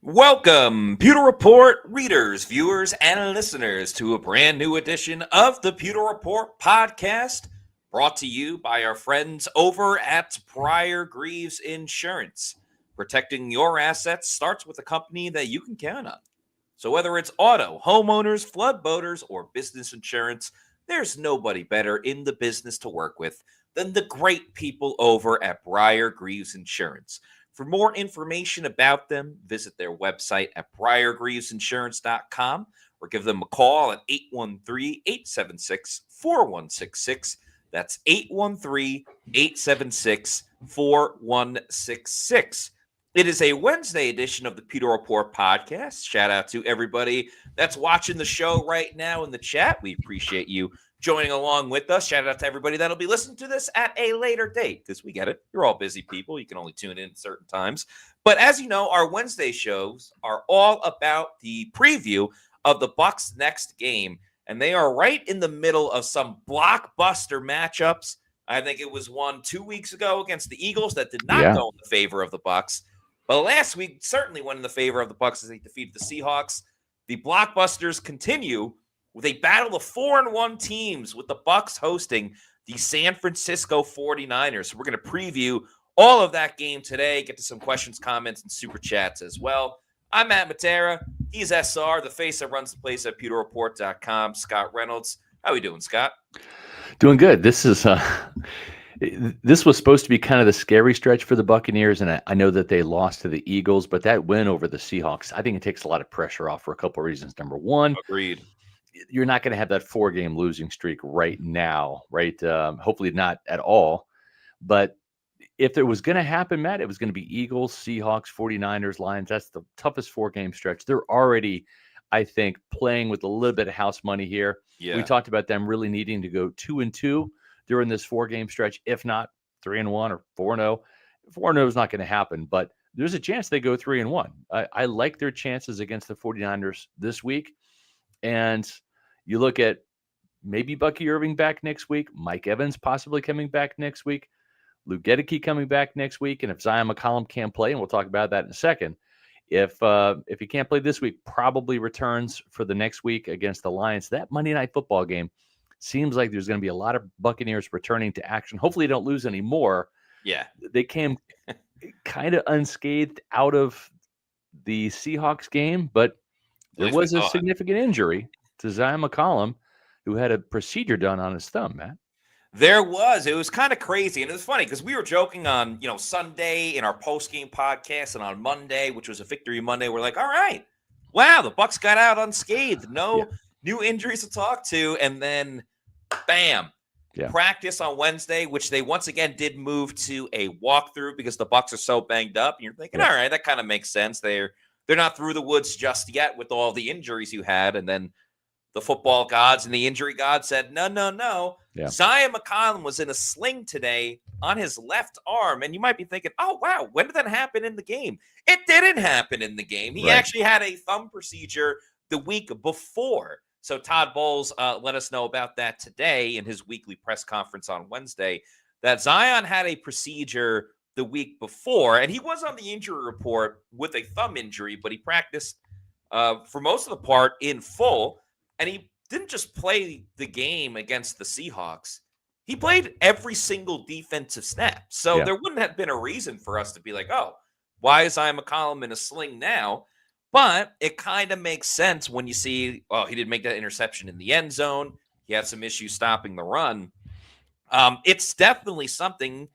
Welcome, Pewter Report readers, viewers, and listeners to a brand new edition of the Pewter Report podcast, brought to you by our friends over at Pryor Greaves Insurance. Protecting your assets starts with a company that you can count on. So whether it's auto, homeowners, flood boaters, or business insurance, there's nobody better in the business to work with than the great people over at Pryor Greaves Insurance. For more information about them, visit their website at PewterReportTV.com or give them a call at 813-876-4166. That's 813-876-4166. It is a Wednesday edition of the Pewter Report podcast. Shout out to everybody that's watching the show right now in the chat. We appreciate you joining along with us. Shout out to everybody that'll be listening to this at a later date, because we get it. You're all busy people. You can only tune in at certain times. But as you know, our Wednesday shows are all about the preview of the Bucs' next game, and they are right in the middle of some blockbuster matchups. I think it was one 2 weeks ago against the Eagles that did not go in the favor of the Bucs. But last week certainly went in the favor of the Bucs as they defeated the Seahawks. The blockbusters continue with a battle of 4-1 teams, with the Bucs hosting the San Francisco 49ers. So we're going to preview all of that game today, get to some questions, comments, and super chats as well. I'm Matt Matera. He's SR, the face that runs the place at PewterReport.com. Scott Reynolds. How are we doing, Scott? Doing good. This was supposed to be kind of the scary stretch for the Buccaneers, and I know that they lost to the Eagles, but that win over the Seahawks, I think it takes a lot of pressure off for a couple of reasons. Number one, agreed. You're not going to have that 4-game losing streak right now, right? Hopefully not at all. But if it was going to happen, Matt, it was going to be Eagles, Seahawks, 49ers, Lions. That's the toughest 4-game stretch. They're already, I think, playing with a little bit of house money here. Yeah. We talked about them really needing to go 2-2 during this 4-game stretch, if not 3-1 or 4-0. 4-0 is not going to happen, but there's a chance they go 3-1. I like their chances against the 49ers this week. And you look at maybe Bucky Irving back next week, Mike Evans possibly coming back next week, Luke Gedeke coming back next week, and if Zion McCollum can't play, and we'll talk about that in a second, if he can't play this week, probably returns for the next week against the Lions. That Monday Night Football game seems like there's going to be a lot of Buccaneers returning to action. Hopefully, they don't lose any more. Yeah, they came kind of unscathed out of the Seahawks game, but there was a significant injury to Zion McCollum, who had a procedure done on his thumb, Matt. There was. It was kind of crazy. And it was funny because we were joking on, Sunday in our post-game podcast, and on Monday, which was a victory Monday, we're like, all right, wow, the Bucs got out unscathed. No new injuries to talk to. And then, bam, practice on Wednesday, which they once again did move to a walkthrough because the Bucs are so banged up. And you're thinking, all right, that kind of makes sense. They're not through the woods just yet with all the injuries you had. And then the football gods and the injury gods said, no. Yeah. Zion McCollum was in a sling today on his left arm. And you might be thinking, oh, wow, when did that happen in the game? It didn't happen in the game. He actually had a thumb procedure the week before. So Todd Bowles let us know about that today in his weekly press conference on Wednesday, that Zion had a procedure the week before, and he was on the injury report with a thumb injury, but he practiced for most of the part in full, and he didn't just play the game against the Seahawks. He played every single defensive snap. So there wouldn't have been a reason for us to be like, oh, why is Zion McCollum in a sling now? But it kind of makes sense when you see, he didn't make that interception in the end zone. He had some issues stopping the run. It's definitely something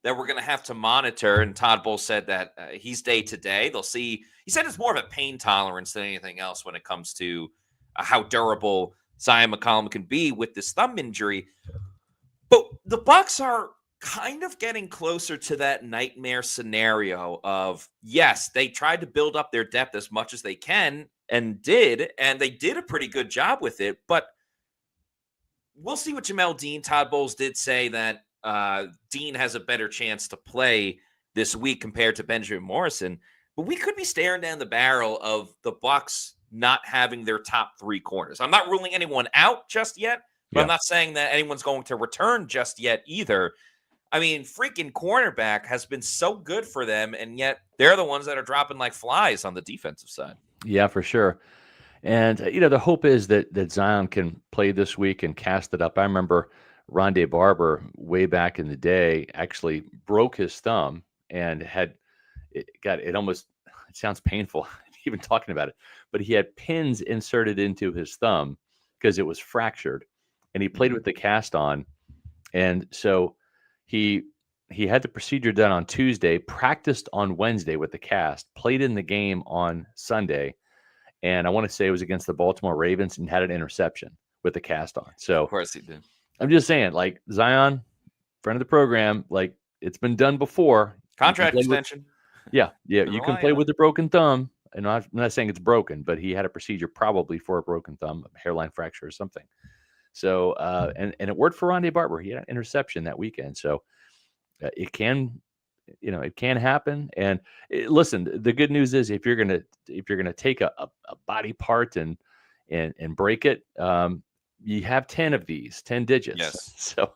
that we're going to have to monitor. And Todd Bowles said that he's day-to-day. They'll see. He said it's more of a pain tolerance than anything else when it comes to how durable Zion McCollum can be with this thumb injury. But the Bucs are kind of getting closer to that nightmare scenario of, yes, they tried to build up their depth as much as they can and they did a pretty good job with it. But we'll see what Jamel Dean. Todd Bowles did say that Dean has a better chance to play this week compared to Benjamin Morrison, but we could be staring down the barrel of the Bucs not having their top 3 corners. I'm not ruling anyone out just yet, but I'm not saying that anyone's going to return just yet either. I mean, freaking cornerback has been so good for them, and yet they're the ones that are dropping like flies on the defensive side. Yeah, for sure. And the hope is that Zion can play this week and cast it up. I remember Rondé Barber way back in the day actually broke his thumb and had it almost, it sounds painful even talking about it, but he had pins inserted into his thumb because it was fractured, and he played with the cast on. And so he had the procedure done on Tuesday, practiced on Wednesday with the cast, played in the game on Sunday, and I want to say it was against the Baltimore Ravens, and had an interception with the cast on. So Of course he did. I'm just saying, like, Zion, friend of the program, like, it's been done before. Contract extension. Yeah, They're you can relying play on with a broken thumb. And I'm not saying it's broken, but he had a procedure probably for a broken thumb, a hairline fracture or something. So, and it worked for Rondé Barber. He had an interception that weekend. So it can, it can happen. And listen, the good news is if you're gonna take a body part and break it, you have 10 of these, 10 digits. Yes. So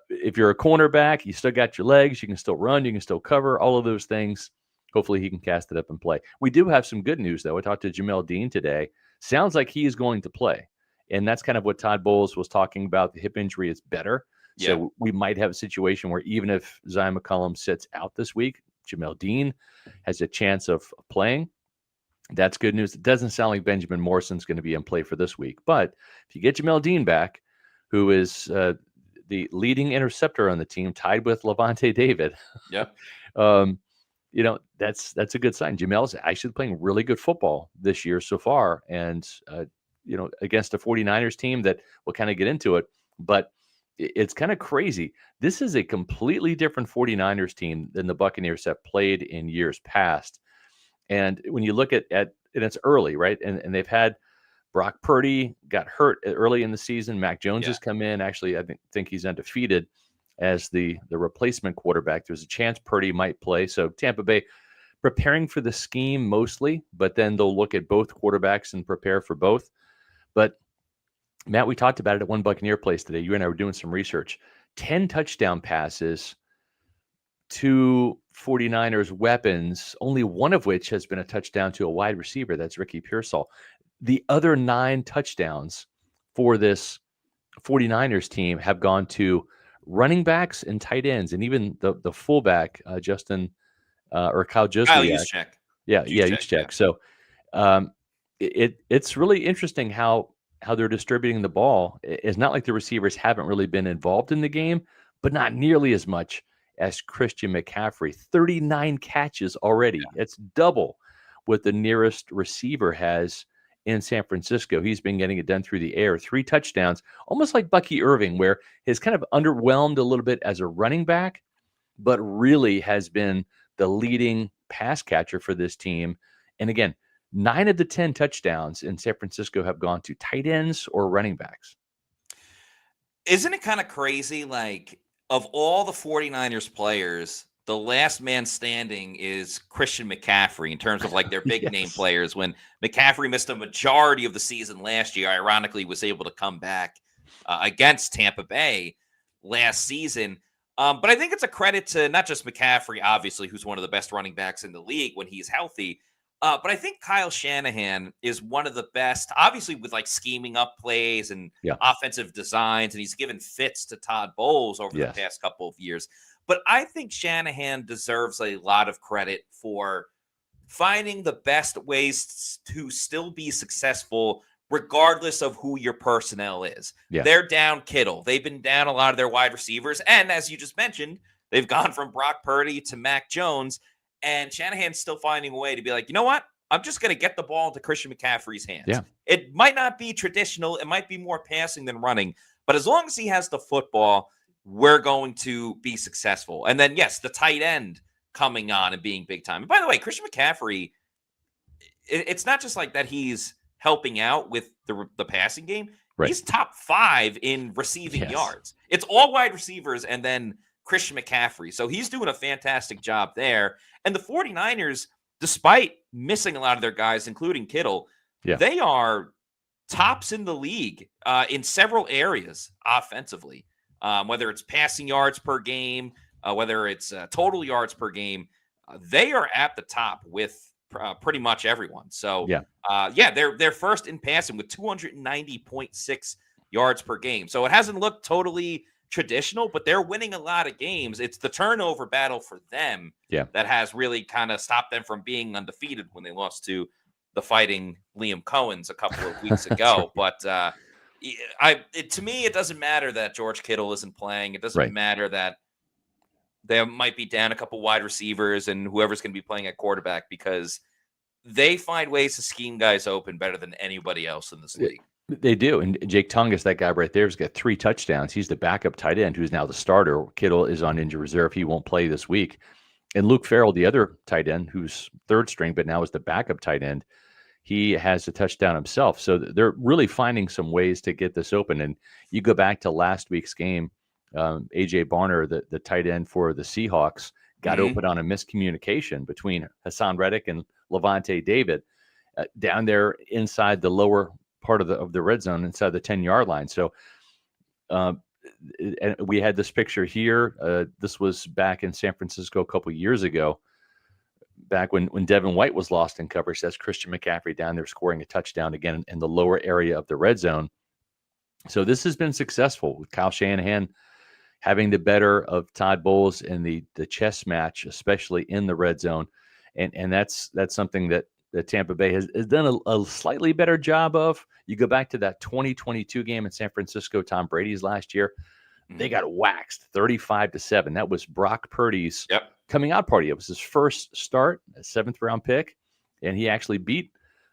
if you're a cornerback, you still got your legs, you can still run, you can still cover, all of those things. Hopefully he can cast it up and play. We do have some good news, though. I talked to Jamel Dean today. Sounds like he is going to play. And that's kind of what Todd Bowles was talking about. The hip injury is better. Yeah. So we might have a situation where even if Zion McCollum sits out this week, Jamel Dean has a chance of playing. That's good news. It doesn't sound like Benjamin Morrison's going to be in play for this week. But if you get Jamel Dean back, who is the leading interceptor on the team, tied with Levante David. Yep. That's a good sign. Jamel's actually playing really good football this year so far. And, against a 49ers team that we'll kind of get into it, but it's kind of crazy. This is a completely different 49ers team than the Buccaneers have played in years past. And when you look at and it's early, right? And they've had Brock Purdy got hurt early in the season. Mac Jones has come in. Actually, I think he's undefeated as the replacement quarterback. There's a chance Purdy might play. So Tampa Bay preparing for the scheme mostly, but then they'll look at both quarterbacks and prepare for both. But Matt, we talked about it at one Buccaneer place today. You and I were doing some research. 10 touchdown passes to 49ers weapons, only one of which has been a touchdown to a wide receiver. That's Ricky Pearsall. The other 9 touchdowns for this 49ers team have gone to running backs and tight ends, and even the fullback, Justin or Kyle Juszczyk. Kyle Juszczyk. Juszczyk. So it's really interesting how they're distributing the ball. It's not like the receivers haven't really been involved in the game, but not nearly as much as Christian McCaffrey. 39 catches already. Yeah. It's double what the nearest receiver has in San Francisco. He's been getting it done through the air. 3 touchdowns, almost like Bucky Irving, where he's kind of underwhelmed a little bit as a running back, but really has been the leading pass catcher for this team. And again, 9 of the 10 touchdowns in San Francisco have gone to tight ends or running backs. Isn't it kind of crazy? Like, of all the 49ers players, the last man standing is Christian McCaffrey in terms of like their big name players. When McCaffrey missed a majority of the season last year, ironically was able to come back against Tampa Bay last season. But I think it's a credit to not just McCaffrey, obviously, who's one of the best running backs in the league when he's healthy. But I think Kyle Shanahan is one of the best, obviously, with like scheming up plays and offensive designs. And he's given fits to Todd Bowles over the past couple of years. But I think Shanahan deserves a lot of credit for finding the best ways to still be successful, regardless of who your personnel is. Yeah. They're down Kittle. They've been down a lot of their wide receivers. And as you just mentioned, they've gone from Brock Purdy to Mac Jones. And Shanahan's still finding a way to be like, you know what? I'm just going to get the ball into Christian McCaffrey's hands. Yeah. It might not be traditional. It might be more passing than running. But as long as he has the football, we're going to be successful. And then, yes, the tight end coming on and being big time. And by the way, Christian McCaffrey, it's not just like that he's helping out with the passing game. Right. He's top 5 in receiving yards. It's all wide receivers and then Christian McCaffrey. So he's doing a fantastic job there. And the 49ers, despite missing a lot of their guys, including Kittle, they are tops in the league in several areas offensively. whether it's passing yards per game, whether it's total yards per game, they are at the top with pretty much everyone. So, they're first in passing with 290.6 yards per game. So it hasn't looked totally traditional, but they're winning a lot of games. It's the turnover battle for them that has really kind of stopped them from being undefeated when they lost to the Fighting Liam Cohens a couple of weeks ago. Right. But to me, it doesn't matter that George Kittle isn't playing. It doesn't matter that they might be down a couple wide receivers and whoever's going to be playing at quarterback, because they find ways to scheme guys open better than anybody else in this league. They do. And Jake Tungus, that guy right there, has got 3 touchdowns. He's the backup tight end who's now the starter. Kittle is on injured reserve. He won't play this week. And Luke Farrell, the other tight end, who's third string, but now is the backup tight end, he has a touchdown himself. So they're really finding some ways to get this open. And you go back to last week's game, A.J. Barner, the tight end for the Seahawks, got open on a miscommunication between Hassan Reddick and Levante David down there inside the lower part of the red zone, inside the 10-yard line. So and we had this picture here. This was back in San Francisco a couple of years ago, back when Devin White was lost in coverage. That's Christian McCaffrey down there scoring a touchdown again in the lower area of the red zone. So this has been successful with Kyle Shanahan having the better of Todd Bowles in the chess match, especially in the red zone. And that's something that Tampa Bay has done a slightly better job of. You go back to that 2022 game in San Francisco, Tom Brady's last year, they got waxed 35-7. That was Brock Purdy's coming out party. It was his first start, a 7th round pick, and he actually beat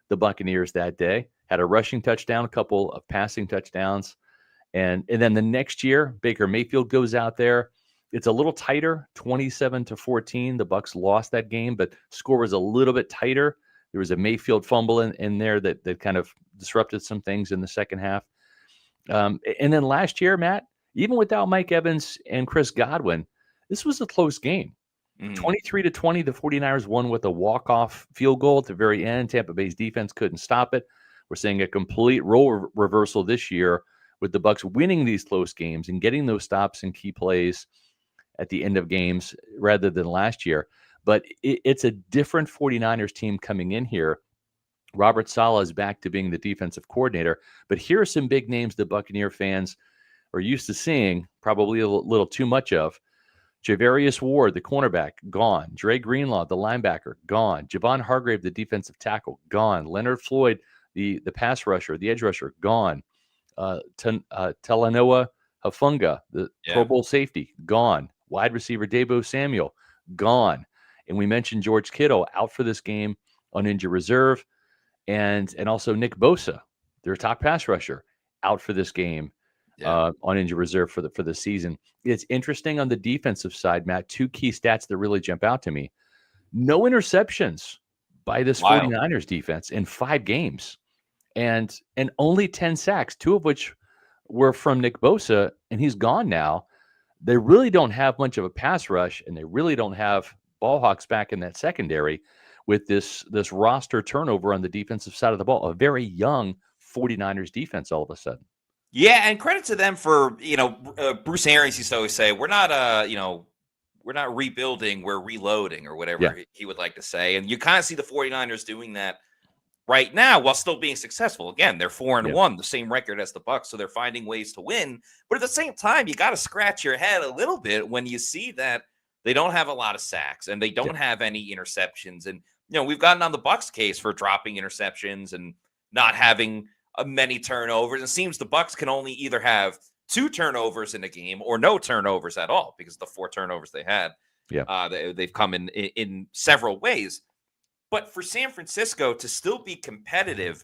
the Buccaneers that day. Had a rushing touchdown, a couple of passing touchdowns. And then the next year, Baker Mayfield goes out there. It's a little tighter, 27-14. The Bucs lost that game, but score was a little bit tighter. There was a Mayfield fumble in there that kind of disrupted some things in the second half. And then last year, Matt, even without Mike Evans and Chris Godwin, this was a close game. 23-20, the 49ers won with a walk-off field goal at the very end. Tampa Bay's defense couldn't stop it. We're seeing a complete role reversal this year with the Bucs winning these close games and getting those stops and key plays at the end of games rather than last year. But it's a different 49ers team coming in here. Robert Saleh is back to being the defensive coordinator. But here are some big names the Buccaneer fans are used to seeing, probably a little too much of. Javarius Ward, the cornerback, gone. Dre Greenlaw, the linebacker, gone. Javon Hargrave, the defensive tackle, gone. Leonard Floyd, the pass rusher, the edge rusher, gone. Talanoa Hafunga, the Pro Bowl safety, gone. Wide receiver Deebo Samuel, gone. And we mentioned George Kittle out for this game on injured reserve, and also Nick Bosa, their top pass rusher, out for this game on injured reserve for the season. It's interesting on the defensive side, Matt. 2 key stats that really jump out to me: no interceptions by this 49ers defense in 5 games, and only 10 sacks, 2 of which were from Nick Bosa, and he's gone now. They really don't have much of a pass rush, and they really don't have ball hawks back in that secondary with this roster turnover on the defensive side of the ball. A very young 49ers defense all of a sudden. Yeah, and credit to them for, Bruce Arians used to always say, we're not rebuilding, we're reloading, or whatever he would like to say. And you kind of see the 49ers doing that right now while still being successful. Again, they're 4-1, the same record as the Bucs, so they're finding ways to win. But at the same time, you got to scratch your head a little bit when you see that they don't have a lot of sacks and they don't have any interceptions. And, we've gotten on the Bucs case for dropping interceptions and not having many turnovers. It seems the Bucs can only either have 2 turnovers in a game or no turnovers at all, because the 4 turnovers they had, they've come in several ways. But for San Francisco to still be competitive,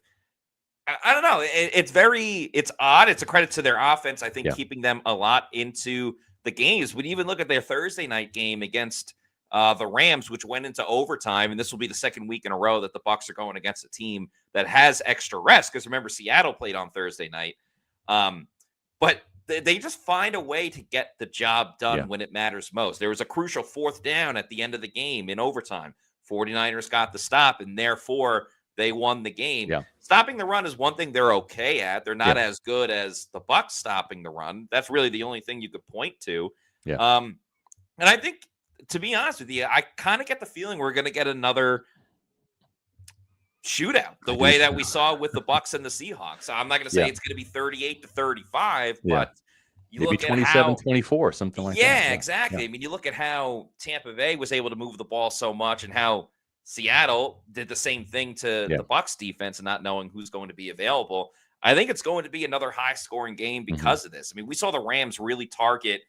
I don't know. It's odd. It's a credit to their offense, I think, keeping them a lot into the games. But even look at their Thursday night game against the Rams, which went into overtime, and this will be the second week in a row that the Bucs are going against a team that has extra rest. Because remember, Seattle played on Thursday night, but they just find a way to get the job done when it matters most. There was a crucial 4th down at the end of the game in overtime. 49ers got the stop, and therefore they won the game. Yeah. Stopping the run is one thing they're okay at. They're not Yeah. as good as the Bucs stopping the run. That's really the only thing you could point to. Yeah. And I think, to be honest with you, I kind of get the feeling we're going to get another shootout the way that we saw with the Bucs and the Seahawks. I'm not going to say it's going to be 38-35, but you maybe look at how 27-24, something like that. Yeah, exactly. I mean, you look at how Tampa Bay was able to move the ball so much and how Seattle did the same thing to the Bucs defense and not knowing who's going to be available. I think it's going to be another high-scoring game because of this. I mean, we saw the Rams really target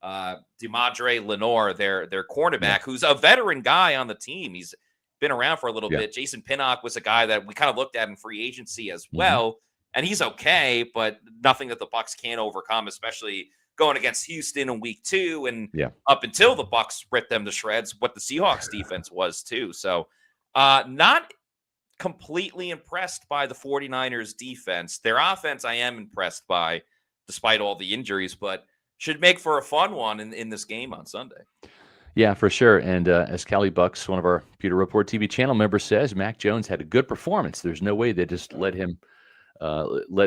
DeMondre Lenore, their cornerback, who's a veteran guy on the team. He's been around for a little bit. Jason Pinnock was a guy that we kind of looked at in free agency as well, and he's okay, but nothing that the Bucs can't overcome, especially going against Houston in week 2 and up until the Bucs ripped them to shreds, what the Seahawks defense was too. So not completely impressed by the 49ers defense. Their offense I am impressed by, despite all the injuries, but should make for a fun one in this game on Sunday. Yeah, for sure. And as Callie Bucks, one of our Pewter Report TV channel members, says, Mac Jones had a good performance. There's no way they just let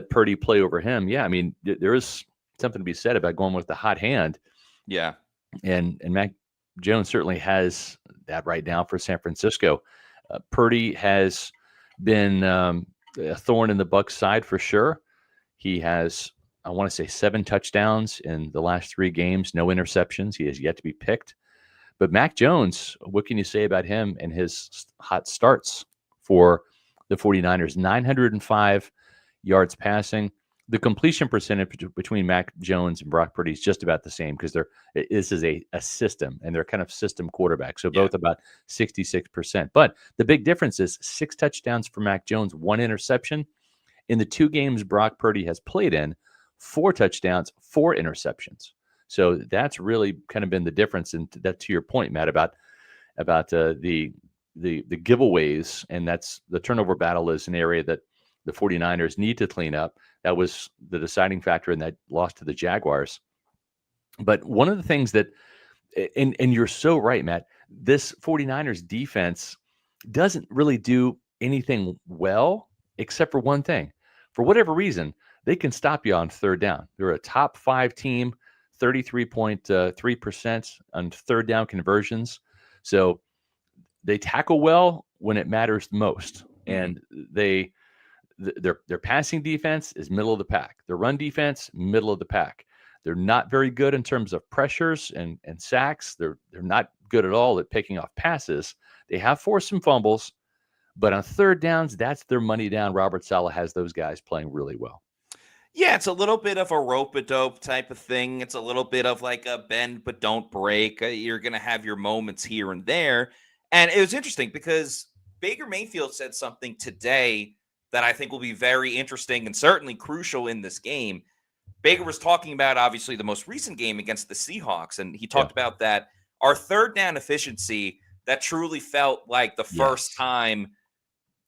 Purdy play over him. Yeah, I mean, there is something to be said about going with the hot hand. Yeah. And Mac Jones certainly has that right now for San Francisco. Purdy has been a thorn in the Bucs side for sure. He has, I want to say, 7 touchdowns in the last 3 games, no interceptions. He has yet to be picked. But Mac Jones, what can you say about him and his hot starts for the 49ers? 905 yards passing. The completion percentage between Mac Jones and Brock Purdy is just about the same because this is a system, and they're kind of system quarterbacks. So both about 66%. But the big difference is 6 touchdowns for Mac Jones, 1 interception. In the 2 games Brock Purdy has played in, 4 touchdowns, 4 interceptions. So that's really kind of been the difference. And that, to your point, Matt, about the giveaways, and that's the turnover battle is an area that the 49ers need to clean up. That was the deciding factor in that loss to the Jaguars. But one of the things that, and you're so right, Matt, this 49ers defense doesn't really do anything well except for one thing. For whatever reason, they can stop you on third down. They're a top 5 team, 33.3% on third down conversions. So they tackle well when it matters most. And their passing defense is middle of the pack. Their run defense, middle of the pack. They're not very good in terms of pressures and sacks. They're not good at all at picking off passes. They have forced some fumbles, but on third downs, that's their money down. Robert Saleh has those guys playing really well. Yeah, it's a little bit of a rope-a-dope type of thing. It's a little bit of like a bend but don't break. You're going to have your moments here and there. And it was interesting because Baker Mayfield said something today that I think will be very interesting and certainly crucial in this game. Baker was talking about, obviously, the most recent game against the Seahawks, and he talked about that our third down efficiency, that truly felt like the first time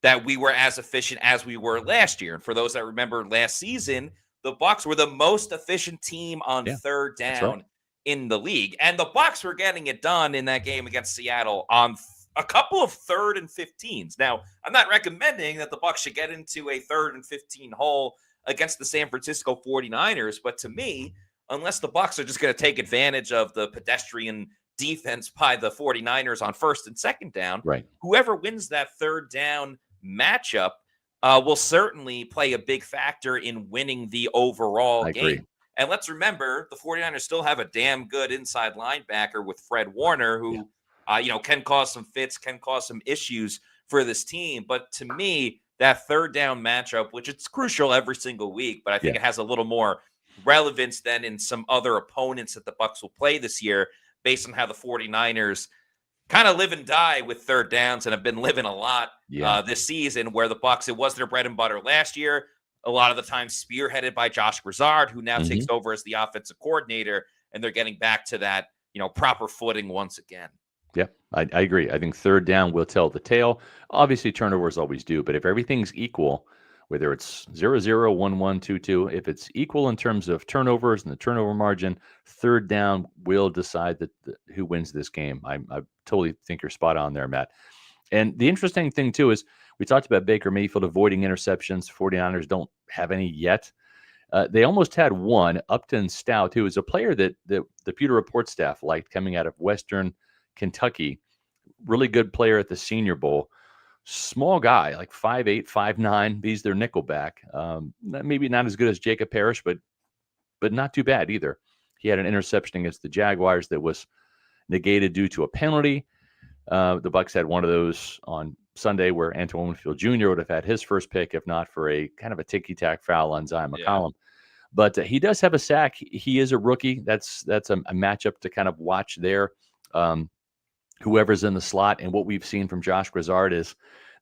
that we were as efficient as we were last year. And for those that remember last season, the Bucs were the most efficient team on third down in the league. And the Bucs were getting it done in that game against Seattle on a couple of 3rd and 15s. Now, I'm not recommending that the Bucs should get into a 3rd and 15 hole against the San Francisco 49ers, but to me, unless the Bucs are just going to take advantage of the pedestrian defense by the 49ers on 1st and 2nd down, whoever wins that 3rd down matchup will certainly play a big factor in winning the overall game. Agree. And let's remember, the 49ers still have a damn good inside linebacker with Fred Warner, who can cause some fits, can cause some issues for this team. But to me, that 3rd down matchup, which it's crucial every single week, but I think it has a little more relevance than in some other opponents that the Bucs will play this year, based on how the 49ers kind of live and die with 3rd downs and have been living a lot this season, where the Bucs, it was their bread and butter last year, a lot of the time spearheaded by Josh Broussard, who now takes over as the offensive coordinator, and they're getting back to that, proper footing once again. Yeah, I agree. I think 3rd down will tell the tale. Obviously, turnovers always do, but if everything's equal, whether it's 0-0, 1-1, 2-2, if it's equal in terms of turnovers and the turnover margin, 3rd down will decide who wins this game. I totally think you're spot on there, Matt. And the interesting thing, too, is We talked about Baker Mayfield avoiding interceptions. 49ers don't have any yet. They almost had one. Upton Stout, who is a player that the Pewter Report staff liked, coming out of Western Kentucky. Really good player at the Senior Bowl. Small guy, like 5'8", 5'9". He's their nickelback. Maybe not as good as Jacob Parrish, but not too bad either. He had an interception against the Jaguars that was negated due to a penalty. The Bucs had one of those on Sunday where Antoine Winfield Jr. would have had his first pick if not for a kind of a ticky-tack foul on Zion McCollum. But he does have a sack. He is a rookie. That's a matchup to kind of watch there. Whoever's in the slot, and what we've seen from Josh Grizzard is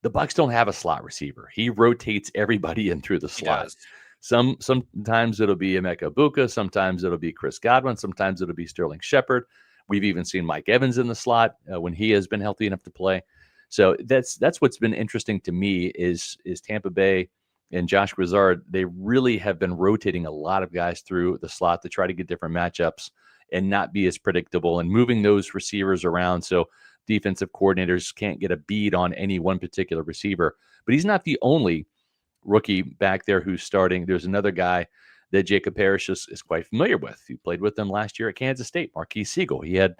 the Bucs don't have a slot receiver. He rotates everybody in through the slot. Sometimes it'll be Emeka Buka, sometimes it'll be Chris Godwin, sometimes it'll be Sterling Shepard. We've even seen Mike Evans in the slot when he has been healthy enough to play. So that's what's been interesting to me is Tampa Bay and Josh Grizzard. They really have been rotating a lot of guys through the slot to try to get different matchups and not be as predictable, and moving those receivers around so defensive coordinators can't get a bead on any one particular receiver. But he's not the only rookie back there who's starting. There's another guy that Jacob Parrish is quite familiar with. He played with them last year at Kansas State, Marquise Siegel. He had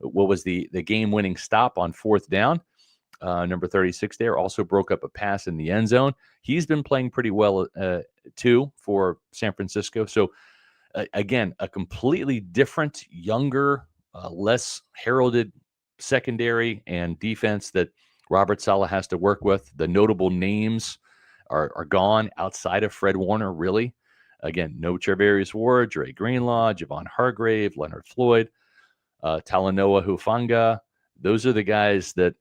what was the game-winning stop on fourth down, number 36 there. Also broke up a pass in the end zone. He's been playing pretty well, too, for San Francisco. So, again, a completely different, younger, less heralded secondary and defense that Robert Saleh has to work with. The notable names are gone outside of Fred Warner, really. Again, no Charvarius Ward, Dre Greenlaw, Javon Hargrave, Leonard Floyd, Talanoa Hufanga. Those are the guys that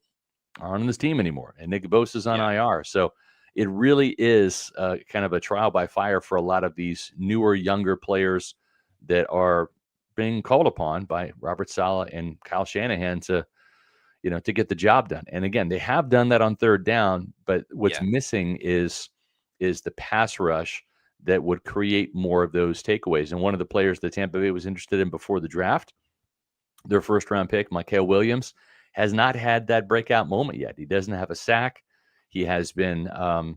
aren't on this team anymore. And Nick Bosa's on IR. So it really is kind of a trial by fire for a lot of these newer, younger players that are being called upon by Robert Saleh and Kyle Shanahan to get the job done. And again, they have done that on third down, but what's missing is the pass rush that would create more of those takeaways. And one of the players that Tampa Bay was interested in before the draft, their first round pick, Mikael Williams, has not had that breakout moment yet. He doesn't have a sack. He has been a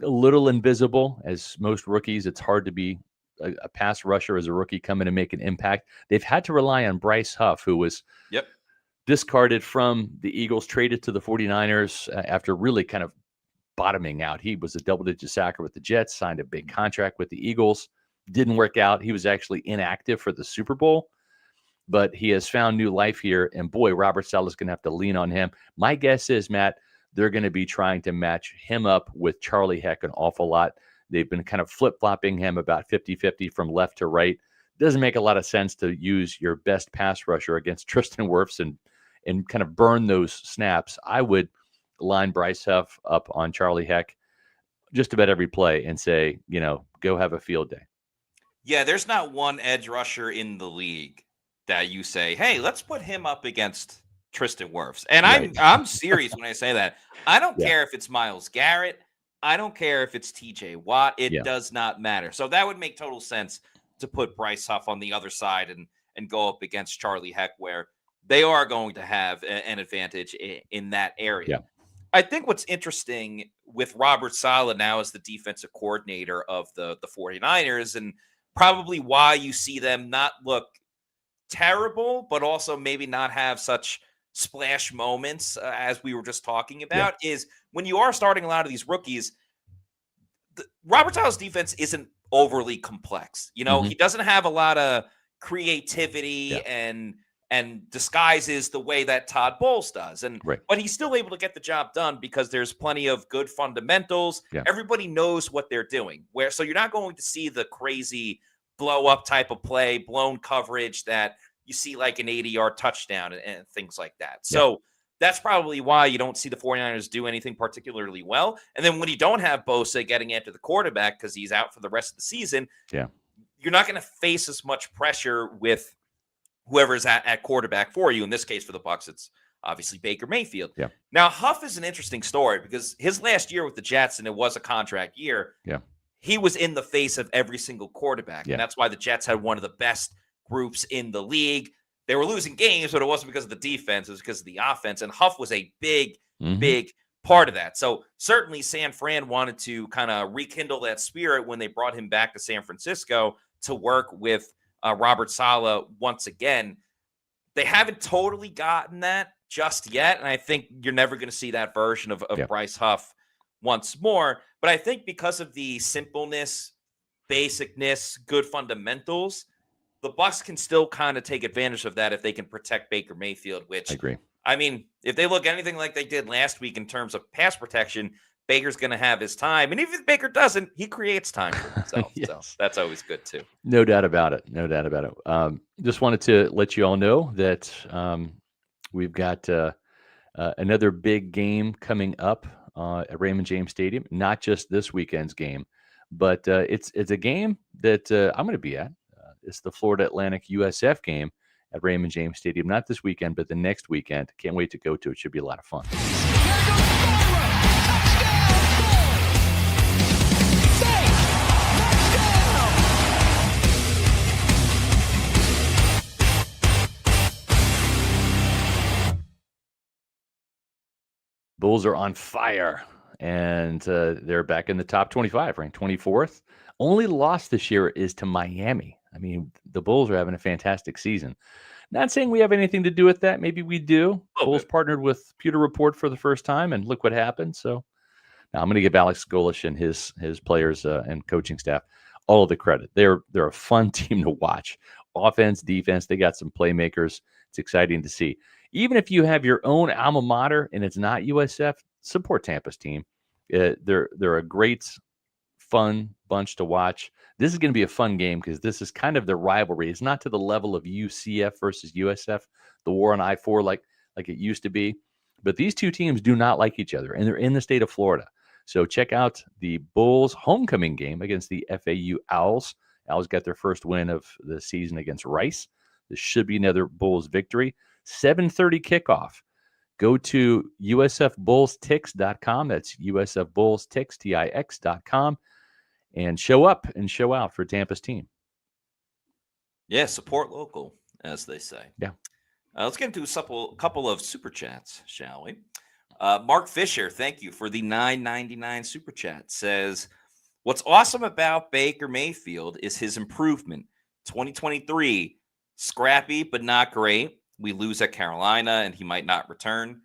little invisible. As most rookies, it's hard to be a pass rusher as a rookie, come in and make an impact. They've had to rely on Bryce Huff, who was discarded from the Eagles, traded to the 49ers after really kind of bottoming out. He was a double-digit sacker with the Jets, signed a big contract with the Eagles. Didn't work out. He was actually inactive for the Super Bowl, but he has found new life here. And boy, Robert Saleh is going to have to lean on him. My guess is, Matt, they're going to be trying to match him up with Charlie Heck an awful lot. They've been kind of flip-flopping him about 50-50 from left to right. Doesn't make a lot of sense to use your best pass rusher against Tristan Wirfs and kind of burn those snaps. I would line Bryce Huff up on Charlie Heck just about every play and say, go have a field day. Yeah, there's not one edge rusher in the league that you say, hey, let's put him up against Tristan Wirfs. And I'm serious when I say that. I don't care if it's Myles Garrett. I don't care if it's TJ Watt. It does not matter. So that would make total sense to put Bryce Huff on the other side and go up against Charlie Heck, where they are going to have an advantage in that area. Yeah. I think what's interesting with Robert Saleh now as the defensive coordinator of the 49ers, and probably why you see them not look terrible, but also maybe not have such splash moments as we were just talking about, is when you are starting a lot of these rookies, Robert Saleh's defense isn't overly complex. He doesn't have a lot of creativity and disguises the way that Todd Bowles does. But he's still able to get the job done because there's plenty of good fundamentals. Yeah. Everybody knows what they're doing. So you're not going to see the crazy blow up type of play, blown coverage that you see like an 80-yard touchdown and things like that. So that's probably why you don't see the 49ers do anything particularly well. And then when you don't have Bosa getting after the quarterback because he's out for the rest of the season, you're not going to face as much pressure with whoever's at quarterback for you. In this case, for the Bucs, it's obviously Baker Mayfield. Yeah. Now, Huff is an interesting story because his last year with the Jets, and it was a contract year, he was in the face of every single quarterback. And that's why the Jets had one of the best groups in the league. They were losing games, but it wasn't because of the defense. It was because of the offense. And Huff was a big part of that. So certainly San Fran wanted to kind of rekindle that spirit when they brought him back to San Francisco to work with Robert Saleh once again. They haven't totally gotten that just yet, and I think you're never going to see that version of Bryce Huff once more. But I think because of the simpleness, basicness, good fundamentals, the Bucs can still kind of take advantage of that if they can protect Baker Mayfield, which I agree. I mean, if they look anything like they did last week in terms of pass protection, Baker's going to have his time. And even if Baker doesn't, he creates time for himself. Yes. So that's always good, too. No doubt about it. No doubt about it. Just wanted to let you all know that we've got another big game coming up at Raymond James Stadium. Not just this weekend's game, but it's a game that I'm going to be at. It's the Florida Atlantic USF game at Raymond James Stadium. Not this weekend, but the next weekend. Can't wait to go to it. Should be a lot of fun. Bulls are on fire, and they're back in the top 25, ranked 24th. Only loss this year is to Miami. I mean, the Bulls are having a fantastic season. Not saying we have anything to do with that. Maybe we do. Bulls partnered with Pewter Report for the first time, and look what happened. So now I'm going to give Alex Golish and his players and coaching staff all of the credit. They're a fun team to watch. Offense, defense, they got some playmakers. It's exciting to see. Even if you have your own alma mater and it's not USF, support Tampa's team. They're a great, fun bunch to watch. This is going to be a fun game because this is kind of the rivalry. It's not to the level of UCF versus USF, the war on I-4 like it used to be. But these two teams do not like each other, and they're in the state of Florida. So check out the Bulls homecoming game against the FAU Owls. Owls got their first win of the season against Rice. This should be another Bulls victory. 7:30 kickoff. Go to usfbullstix.com. That's usfbullstix, Tix.com. And show up and show out for Tampa's team. Yeah, support local, as they say. Yeah. Let's get into a couple of super chats, shall we? Mark Fisher, thank you for the $9.99 super chat. Says, what's awesome about Baker Mayfield is his improvement. 2023, scrappy but not great. We lose at Carolina, and he might not return.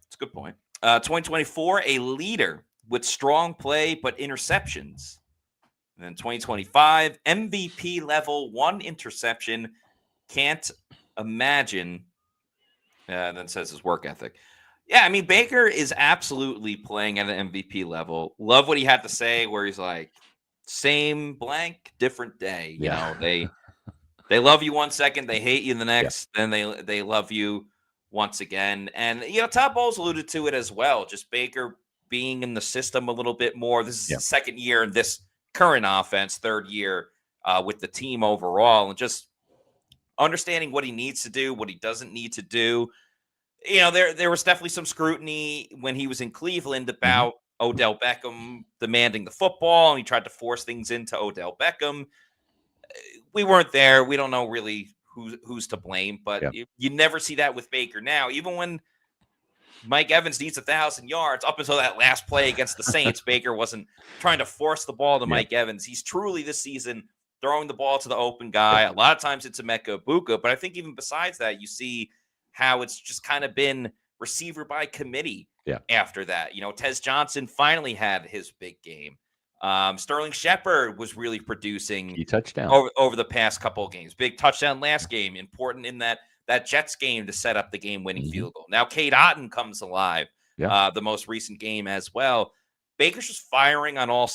It's a good point. 2024, a leader with strong play but interceptions. And then 2025, MVP level, 1 interception. Can't imagine. And then says his work ethic. Yeah, I mean, Baker is absolutely playing at an MVP level. Love what he had to say where he's like, same blank, different day. You know, they love you 1 second, they hate you the next, then they love you once again. And, you know, Todd Bowles alluded to it as well. Just Baker being in the system a little bit more. This is the second year in this current offense, third year with the team overall, and just understanding what he needs to do, what he doesn't need to do. You know, there was definitely some scrutiny when he was in Cleveland about Odell Beckham demanding the football, and he tried to force things into Odell Beckham. We weren't there. We don't know really who's to blame, but you never see that with Baker now. Even when Mike Evans needs 1,000 yards, up until that last play against the Saints, Baker wasn't trying to force the ball to Mike Evans. He's truly this season throwing the ball to the open guy. A lot of times it's Emeka Egbuka, but I think even besides that, you see how it's just kind of been receiver by committee after that. You know, Tez Johnson finally had his big game. Sterling Shepard was really producing over the past couple of games. Big touchdown last game, important in that Jets game to set up the game-winning field goal. Now Cade Otton comes alive, the most recent game as well. Baker's just firing on all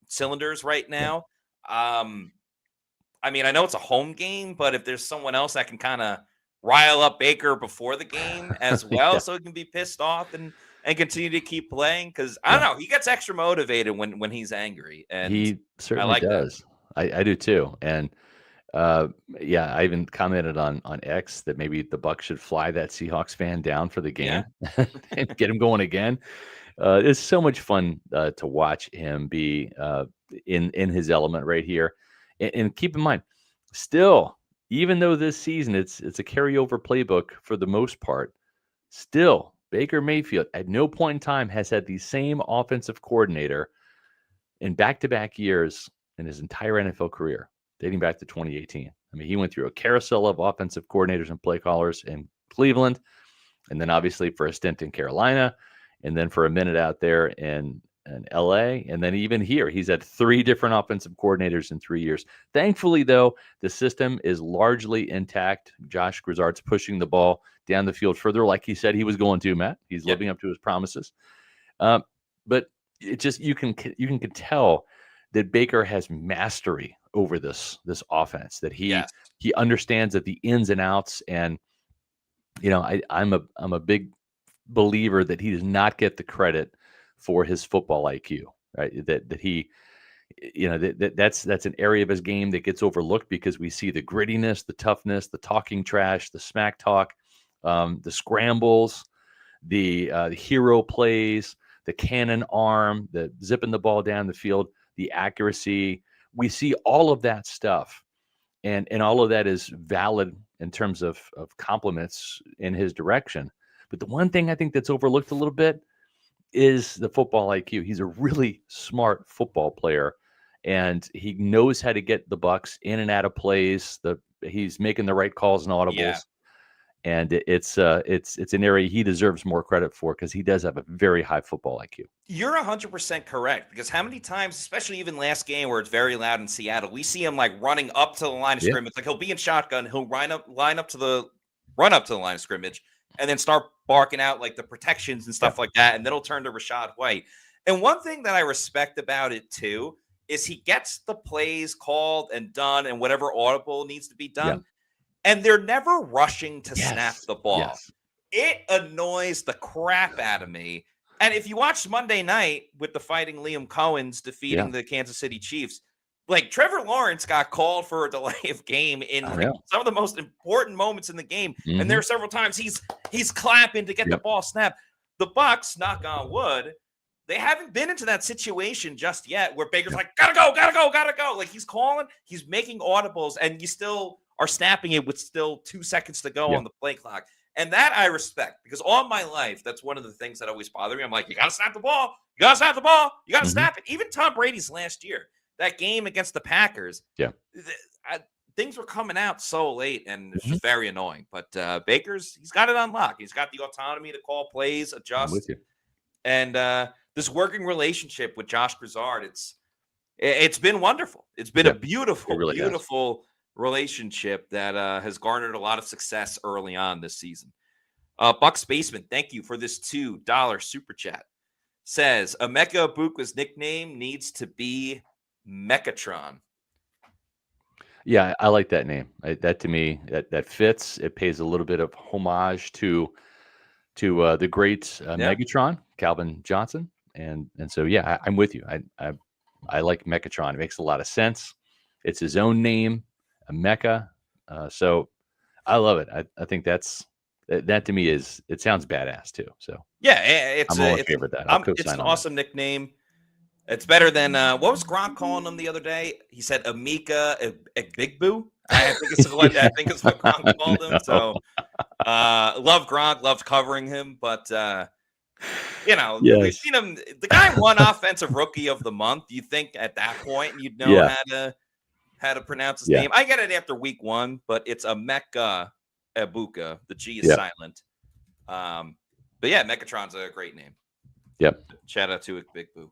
cylinders right now. I mean, I know it's a home game, but if there's someone else that can kind of rile up Baker before the game as well, so he can be pissed off and continue to keep playing, because I don't know, he gets extra motivated when he's angry, and he certainly does. I do too, and I even commented on X that maybe the Bucs should fly that Seahawks fan down for the game and get him going again. It's so much fun to watch him be in his element right here, and keep in mind, still, even though this season it's a carryover playbook for the most part, still Baker Mayfield at no point in time has had the same offensive coordinator in back-to-back years in his entire NFL career, dating back to 2018. I mean, he went through a carousel of offensive coordinators and play callers in Cleveland, and then obviously for a stint in Carolina, and then for a minute out there in LA, and then even here, he's had 3 different offensive coordinators in 3 years. Thankfully, though, the system is largely intact. Josh Grizzard's pushing the ball down the field further, like he said he was going to, Matt. He's living up to his promises. But it just you can tell that Baker has mastery over this offense, that he understands that the ins and outs. And I'm a big believer that he does not get the credit for his football IQ, right? That he, that's an area of his game that gets overlooked because we see the grittiness, the toughness, the talking trash, the smack talk, the scrambles, the hero plays, the cannon arm, the zipping the ball down the field, the accuracy. We see all of that stuff, and all of that is valid in terms of compliments in his direction. But the one thing I think that's overlooked a little bit is the football IQ. He's a really smart football player, and he knows how to get the Bucs in and out of plays. He's making the right calls and audibles. Yeah. And it's an area he deserves more credit for because he does have a very high football IQ. You're 100% correct, because how many times, especially even last game where it's very loud in Seattle, we see him like running up to the line of scrimmage. Like he'll be in shotgun, he'll run up to the line of scrimmage, and then start barking out like the protections and stuff like that, and then he'll turn to Rachaad White. And one thing that I respect about it too is he gets the plays called and done, and whatever audible needs to be done. And they're never rushing to snap the ball. Yes. It annoys the crap out of me. And if you watched Monday night with the Fighting Liam Cohens defeating the Kansas City Chiefs, like Trevor Lawrence got called for a delay of game in some of the most important moments in the game. Mm-hmm. And there are several times he's clapping to get the ball snapped. The Bucs, knock on wood, they haven't been into that situation just yet where Baker's like, gotta go. Like he's calling, he's making audibles, and you still are snapping it with still 2 seconds to go on the play clock. And that I respect, because all my life, that's one of the things that always bother me. I'm like, you got to snap the ball. You got to snap the ball. You got to snap it. Even Tom Brady's last year, that game against the Packers, things were coming out so late, and it's just very annoying. But Baker's, he's got it on lock. He's got the autonomy to call plays, adjust. I'm with you. And this working relationship with Josh Grizzard, it's been wonderful. It's been a beautiful, beautiful relationship that has garnered a lot of success early on this season. Bucs Basement, thank you for this $2 super chat. Says Emeka Egbuka's nickname needs to be Mechatron. Yeah, I like that name. That to me, that fits. It pays a little bit of homage to the great Megatron, Calvin Johnson, and so I'm with you. I like Mechatron. It makes a lot of sense. It's his own name. A Mecca, so I love it. I think that to me it sounds badass too. So it's I'm favorite that. It's an awesome nickname. It's better than what was Gronk calling him the other day? He said Emeka Egbuka. I think it's what Gronk called him. So love Gronk, loved covering him, but we've seen him. The guy won Offensive Rookie of the Month. You think at that point you'd know how to pronounce his name? I get it after week 1, but it's Emeka Egbuka. The G is silent. But Mechatron's a great name. Yep. Shout out to Egbuka.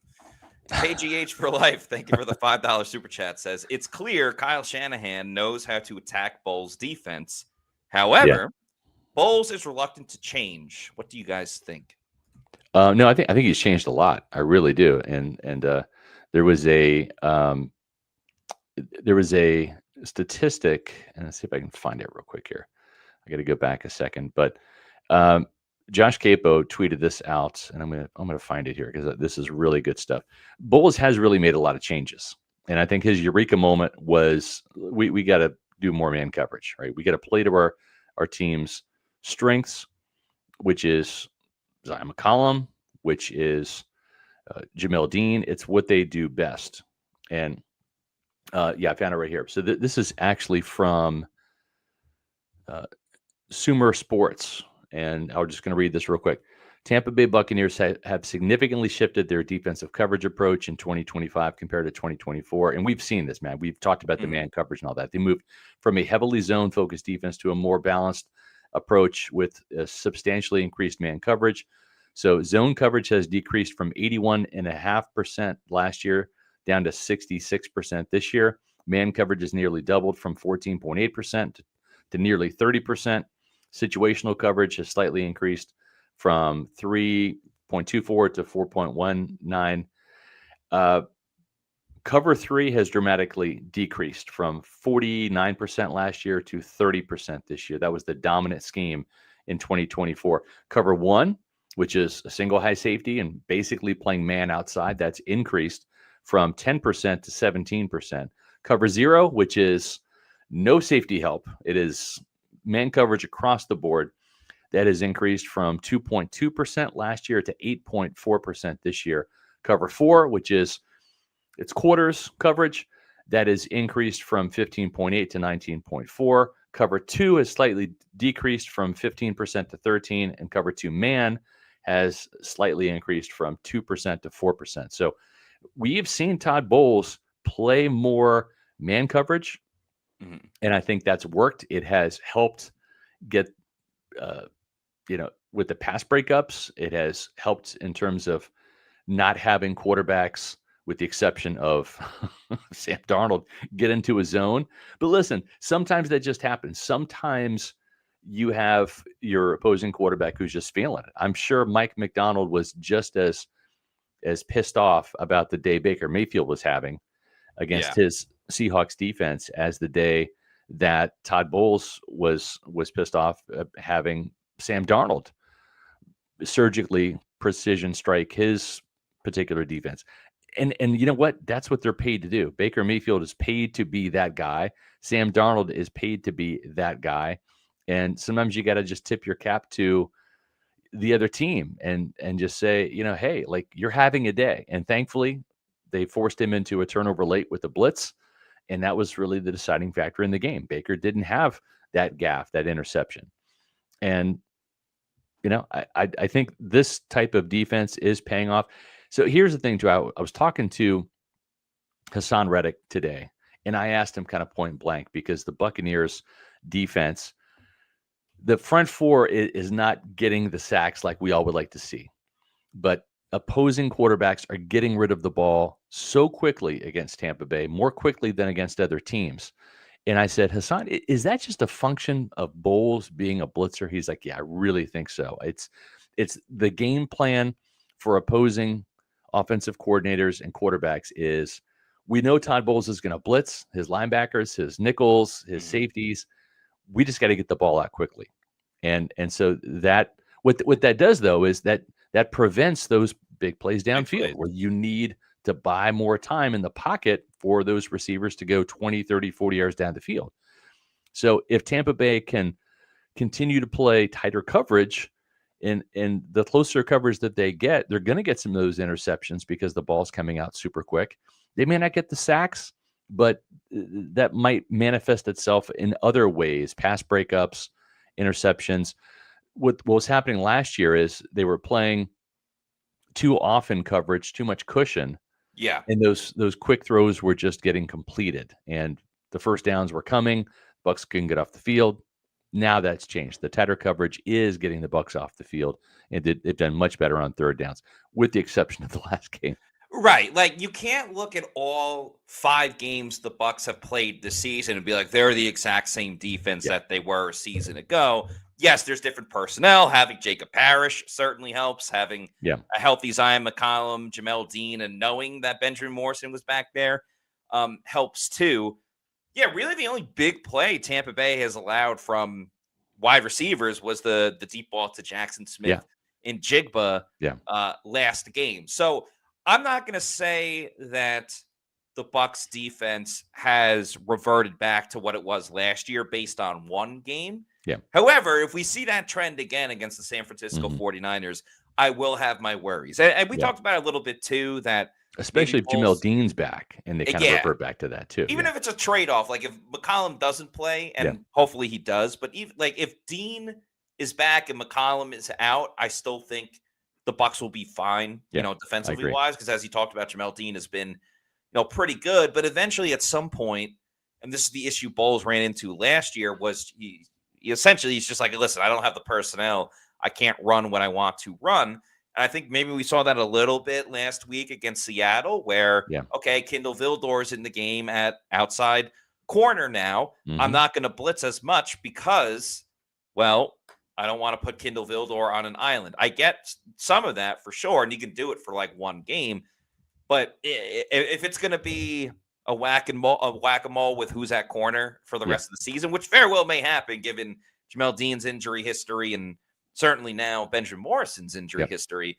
KGH for life. Thank you for the $5 super chat. Says it's clear Kyle Shanahan knows how to attack Bowles' defense. However, Bowles is reluctant to change. What do you guys think? No, I think he's changed a lot. I really do. And there was a statistic, and let's see if I can find it real quick here. I got to go back a second, but Josh Capo tweeted this out, and I'm gonna find it here because this is really good stuff. Bowles has really made a lot of changes, and I think his eureka moment was we got to do more man coverage, right? We got to play to our team's strengths, which is Zion McCollum, which is Jamel Dean. It's what they do best, and I found it right here. So this is actually from Sumer Sports, and I'm just going to read this real quick. Tampa Bay Buccaneers have significantly shifted their defensive coverage approach in 2025 compared to 2024. And we've seen this, man. We've talked about the man coverage and all that. They moved from a heavily zone-focused defense to a more balanced approach with a substantially increased man coverage. So zone coverage has decreased from 81.5% last year down to 66% this year. Man coverage has nearly doubled from 14.8% to nearly 30%. Situational coverage has slightly increased from 3.24 to 4.19. Cover 3 has dramatically decreased from 49% last year to 30% this year. That was the dominant scheme in 2024. Cover 1, which is a single high safety and basically playing man outside, that's increased from 10% to 17%. Cover 0, which is no safety help. It is man coverage across the board. That has increased from 2.2% last year to 8.4% this year. Cover 4, which is its quarters coverage, that is increased from 15.8 to 19.4. Cover 2 has slightly decreased from 15% to 13%, and cover 2 man has slightly increased from 2% to 4%. So we've seen Todd Bowles play more man coverage, and I think that's worked. It has helped get, with the pass breakups. It has helped in terms of not having quarterbacks, with the exception of Sam Darnold, get into a zone. But listen, sometimes that just happens. Sometimes you have your opposing quarterback who's just feeling it. I'm sure Mike McDonald was just as pissed off about the day Baker Mayfield was having against his Seahawks defense as the day that Todd Bowles was pissed off having Sam Darnold surgically precision strike his particular defense. And you know what? That's what they're paid to do. Baker Mayfield is paid to be that guy. Sam Darnold is paid to be that guy. And sometimes you got to just tip your cap to the other team and just say, hey, like, you're having a day. And thankfully, they forced him into a turnover late with a blitz. And that was really the deciding factor in the game. Baker didn't have that gaffe, that interception. And, I think this type of defense is paying off. So here's the thing, too. I was talking to Hassan Reddick today, and I asked him kind of point blank, because the Buccaneers defense, the front four is not getting the sacks like we all would like to see. But opposing quarterbacks are getting rid of the ball so quickly against Tampa Bay, more quickly than against other teams. And I said, Hassan, is that just a function of Bowles being a blitzer? He's like, yeah, I really think so. It's the game plan for opposing offensive coordinators and quarterbacks is, we know Todd Bowles is going to blitz his linebackers, his nickels, his safeties. We just got to get the ball out quickly. And so that what that does, though, is that prevents those big plays downfield where you need to buy more time in the pocket for those receivers to go 20, 30, 40 yards down the field. So if Tampa Bay can continue to play tighter coverage, and the closer coverage that they get, they're going to get some of those interceptions because the ball's coming out super quick. They may not get the sacks, but that might manifest itself in other ways, pass breakups, interceptions. What was happening last year is they were playing too often coverage, too much cushion. Yeah. And those quick throws were just getting completed, and the first downs were coming. Bucs couldn't get off the field. Now that's changed. The tighter coverage is getting the Bucs off the field, and they've done much better on third downs, with the exception of the last game. Right. Like, you can't look at all 5 games the Bucs have played this season and be like, they're the exact same defense that they were a season ago. Yes, there's different personnel. Having Jacob Parrish certainly helps. Having a healthy Zion McCollum, Jamel Dean, and knowing that Benjamin Morrison was back there helps too. Yeah, really the only big play Tampa Bay has allowed from wide receivers was the deep ball to Jackson Smith and Jigba last game. So I'm not going to say that the Bucs defense has reverted back to what it was last year based on one game. Yeah. However, if we see that trend again against the San Francisco 49ers, I will have my worries. And we talked about it a little bit too, that especially if Jamel Dean's back and they kind of revert back to that too. Even if it's a trade-off, like if McCollum doesn't play, and hopefully he does, but even like if Dean is back and McCollum is out, I still think the Bucs will be fine, Yeah, I defensively agree. wise, because as you talked about, Jamel Dean has been, pretty good. But eventually, at some point, and this is the issue Bowles ran into last year, was he's just like, listen, I don't have the personnel. I can't run when I want to run. And I think maybe we saw that a little bit last week against Seattle, where, Yeah. okay, Kindle Vildor's in the game at outside corner now. I'm Mhm. not going to blitz as much because, well, I don't want to put Kindle Vildor on an island. I get some of that for sure, and you can do it for like one game. But if it's going to be a whack-a-mole with who's at corner for the Yeah. rest of the season, which very well may happen given Jamel Dean's injury history and certainly now Benjamin Morrison's injury Yep. history,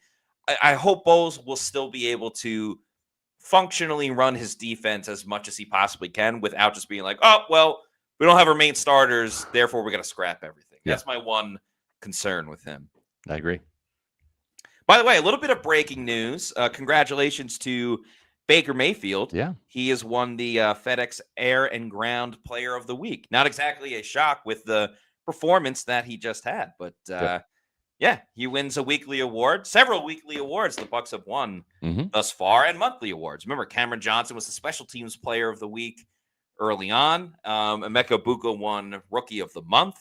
I hope Bowles will still be able to functionally run his defense as much as he possibly can without just being like, oh, well, we don't have our main starters, therefore we're going to scrap everything. Yeah. That's my one concern with him. I agree. By the way, a little bit of breaking news. Congratulations to Baker Mayfield. Yeah. He has won the FedEx Air and Ground Player of the Week. Not exactly a shock with the performance that he just had, but yeah, he wins a weekly award. Several weekly awards the Bucs have won thus far, and monthly awards. Remember, Cameron Johnson was the Special Teams Player of the Week early on. Emeka Buka won Rookie of the Month.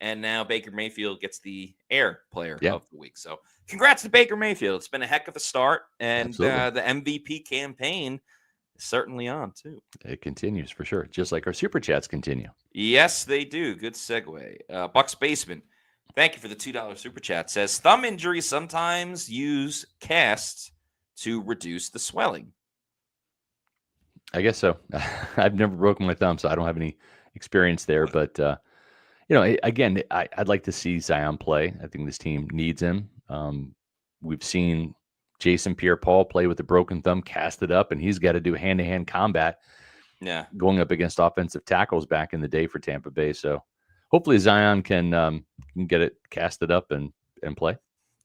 And now Baker Mayfield gets the Air Player of the Week. So congrats to Baker Mayfield. It's been a heck of a start. And the MVP campaign is certainly on, too. It continues for sure, just like our Super Chats continue. Yes, they do. Good segue. Bucks Basement, thank you for the $2 Super Chat. Says, thumb injuries sometimes use casts to reduce the swelling. I guess so. I've never broken my thumb, so I don't have any experience there. But again, I'd like to see Zion play. I think this team needs him. We've seen Jason Pierre-Paul play with a broken thumb, cast it up, and he's got to do hand-to-hand combat. Yeah, going up against offensive tackles back in the day for Tampa Bay. So hopefully Zion can get it casted up and play.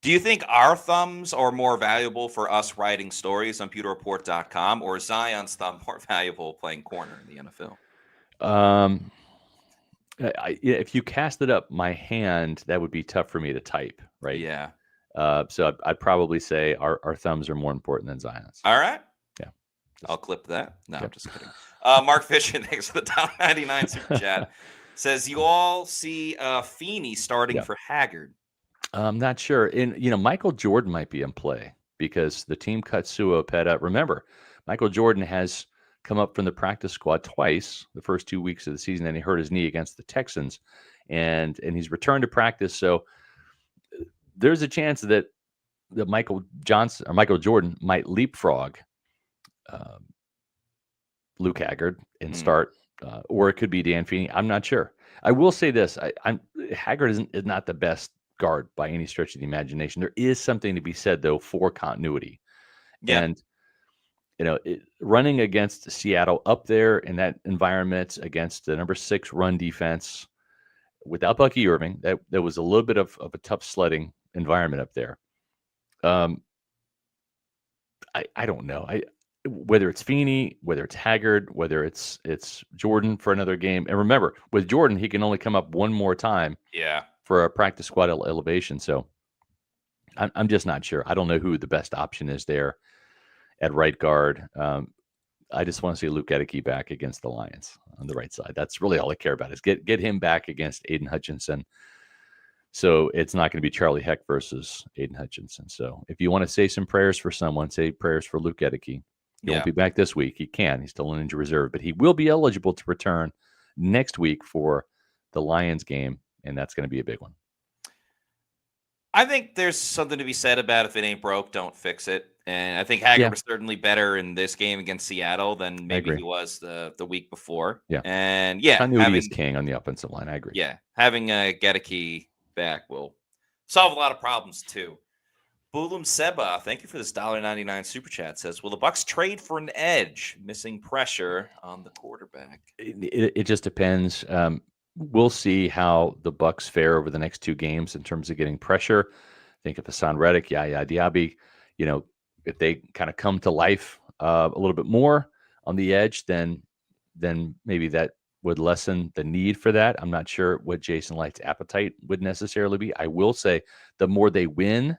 Do you think our thumbs are more valuable for us writing stories on PewterReport.com, or Zion's thumb more valuable playing corner in the NFL? If you cast it up my hand, that would be tough for me to type, right? Yeah. So I'd probably say our thumbs are more important than Zion's. All right. Yeah. I'll clip that. No, I'm just kidding. Mark Fisher, thanks for the $1.99 super chat. Says, you all see Feeney starting for Haggard. I'm not sure. And, Michael Jordan might be in play because the team cut Suo-Peta. Remember, Michael Jordan has come up from the practice squad twice the first 2 weeks of the season, and he hurt his knee against the Texans, and he's returned to practice. So there's a chance that Michael Jordan might leapfrog Luke Haggard and start, or it could be Dan Feeney. I'm not sure. I will say this: Haggard is not the best guard by any stretch of the imagination. There is something to be said though for continuity, and running against Seattle up there in that environment against the number 6 run defense without Bucky Irving, that was a little bit of a tough sledding environment up there. I don't know. Whether it's Feeney, whether it's Haggard, whether it's Jordan for another game. And remember, with Jordan, he can only come up one more time for a practice squad elevation. So I'm just not sure. I don't know who the best option is there at right guard. I just want to see Luke Gedeke back against the Lions on the right side. That's really all I care about is get him back against Aiden Hutchinson. So it's not going to be Charlie Heck versus Aiden Hutchinson. So if you want to say some prayers for someone, say prayers for Luke Gedeke. He won't be back this week. He can. He's still in injury reserve, but he will be eligible to return next week for the Lions game, and that's going to be a big one. I think there's something to be said about if it ain't broke, don't fix it. And I think Haggard was certainly better in this game against Seattle than maybe he was the week before. Yeah. And continuity is king on the offensive line. I agree. Yeah. Having Gedeke back will solve a lot of problems too. Bulum Seba, thank you for this $1.99 super chat. Says, will the Bucs trade for an edge? Missing pressure on the quarterback. It just depends. We'll see how the Bucs fare over the next 2 games in terms of getting pressure. Think of Hassan Reddick, Yaya Diaby. If they kind of come to life a little bit more on the edge, then maybe that would lessen the need for that. I'm not sure what Jason Light's appetite would necessarily be. I will say the more they win,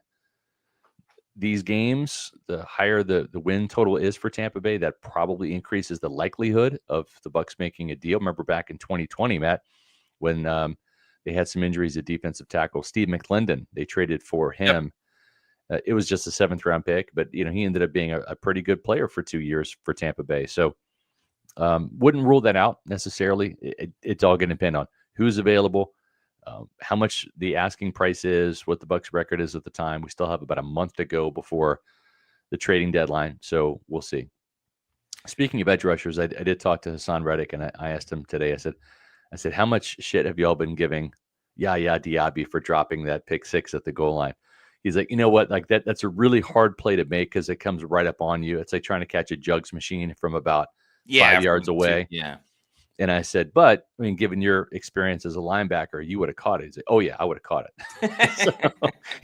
these games, the higher the win total is for Tampa Bay, that probably increases the likelihood of the Bucs making a deal. Remember back in 2020, Matt, when they had some injuries at defensive tackle, Steve McClendon, they traded for him. It was just a 7th-round pick, but he ended up being a pretty good player for 2 years for Tampa Bay. So wouldn't rule that out necessarily. It's all going to depend on who's available, how much the asking price is, what the Bucs record is at the time. We still have about a month to go before the trading deadline, so we'll see. Speaking of edge rushers, I did talk to Hassan Reddick, and I asked him today. I said, how much shit have y'all been giving Yaya Diaby for dropping that pick 6 at the goal line? He's like, you know what? Like that's a really hard play to make because it comes right up on you. It's like trying to catch a jugs machine from about 5 yards away. Yeah. And I said, but I mean, given your experience as a linebacker, you would have caught it. He's like, oh yeah, I would have caught it. So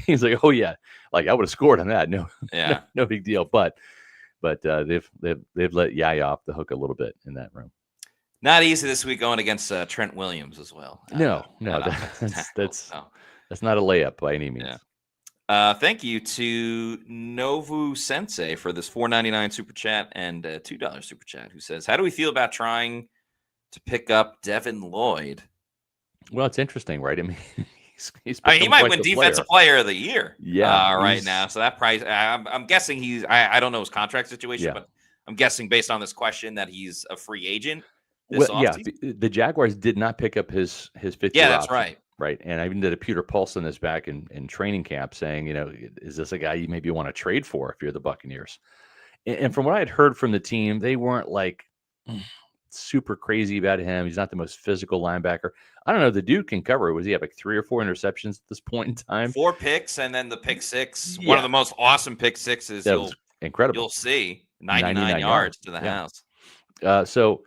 he's like, oh yeah, like I would have scored on that. No, no big deal. But they've let Yaya off the hook a little bit in that room. Not easy this week going against Trent Williams as well. No, that's not a layup by any means. Yeah. Thank you to Novu Sensei for this $4.99 super chat and $2 super chat, who says, how do we feel about trying to pick up Devin Lloyd? Well, it's interesting, right? I mean, he might win Defensive Player of the Year. Yeah, right now. So that price, I'm guessing I don't know his contract situation, but I'm guessing based on this question that he's a free agent. The Jaguars did not pick up his 50. Yeah, that's right. Right. And I even did a Peter Paulson this back in training camp saying, is this a guy you maybe want to trade for if you're the Buccaneers? And from what I had heard from the team, they weren't like super crazy about him. He's not the most physical linebacker. I don't know. The dude can cover. Was he have like 3 or 4 interceptions at this point in time? 4 picks and then the pick 6. Yeah. One of the most awesome pick 6s. That was incredible. You'll see 99 yards to the house. So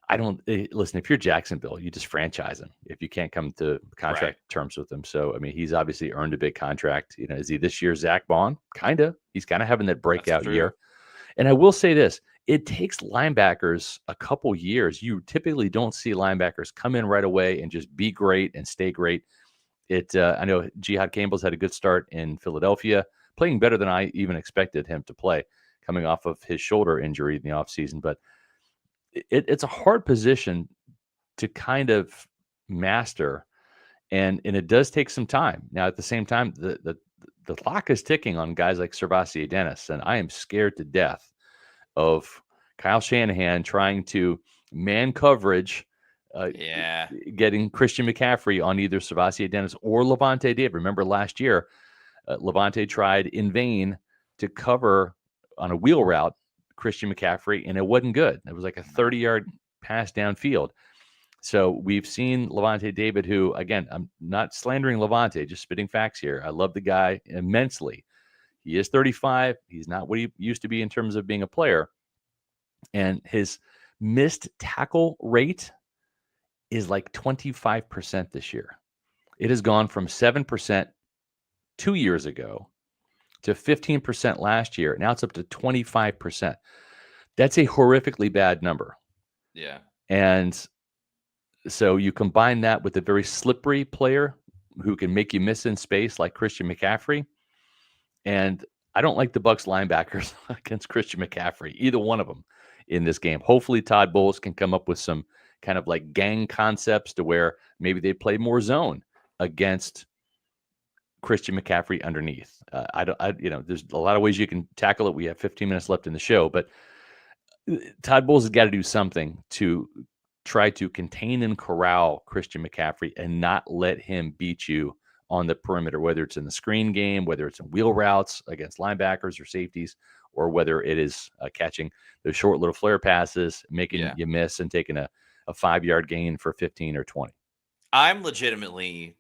I don't listen. If you're Jacksonville, you just franchise him if you can't come to contract terms with him. So I mean, he's obviously earned a big contract. Is he this year's Zach Bond? Kinda. He's kind of having that breakout year. And I will say this: it takes linebackers a couple years. You typically don't see linebackers come in right away and just be great and stay great. I know Jihad Campbell's had a good start in Philadelphia, playing better than I even expected him to play, coming off of his shoulder injury in the offseason. But it's a hard position to kind of master, and it does take some time. Now, at the same time, the clock is ticking on guys like Servassier Dennis, and I am scared to death of Kyle Shanahan trying to man coverage, getting Christian McCaffrey on either Servassier Dennis or Levante David. Remember last year, Levante tried in vain to cover on a wheel route Christian McCaffrey, and it wasn't good. It was like a 30-yard pass downfield. So we've seen Levante David, who, again, I'm not slandering Levante, just spitting facts here. I love the guy immensely. He is 35. He's not what he used to be in terms of being a player. And his missed tackle rate is like 25% this year. It has gone from 7% 2 years ago to 15% last year. Now it's up to 25%. That's a horrifically bad number. Yeah. And so you combine that with a very slippery player who can make you miss in space like Christian McCaffrey. And I don't like the Bucs linebackers against Christian McCaffrey, either one of them in this game. Hopefully Todd Bowles can come up with some kind of like gang concepts to where maybe they play more zone against Christian McCaffrey underneath. There's a lot of ways you can tackle it. We have 15 minutes left in the show, but Todd Bowles has got to do something to try to contain and corral Christian McCaffrey and not let him beat you on the perimeter, whether it's in the screen game, whether it's in wheel routes against linebackers or safeties, or whether it is catching those short little flare passes, making you miss and taking a 5-yard gain for 15 or 20. I'm legitimately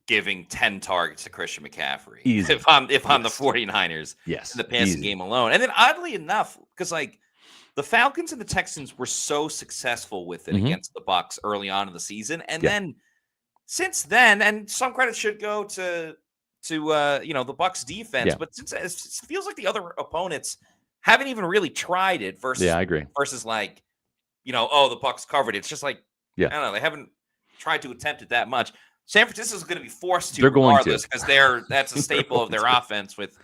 giving 10 targets to Christian McCaffrey. Easy. If I'm the 49ers. Yes. In the passing game alone. And then oddly enough, because like the Falcons and the Texans were so successful with it against the Bucs early on in the season. And then since then, and some credit should go to the Bucs defense, but since it feels like the other opponents haven't even really tried it versus I agree. Versus like, the Bucs covered it. It's just like I don't know, they haven't tried to attempt it that much. San Francisco is going to be forced to, they're regardless, because that's a staple of their offense with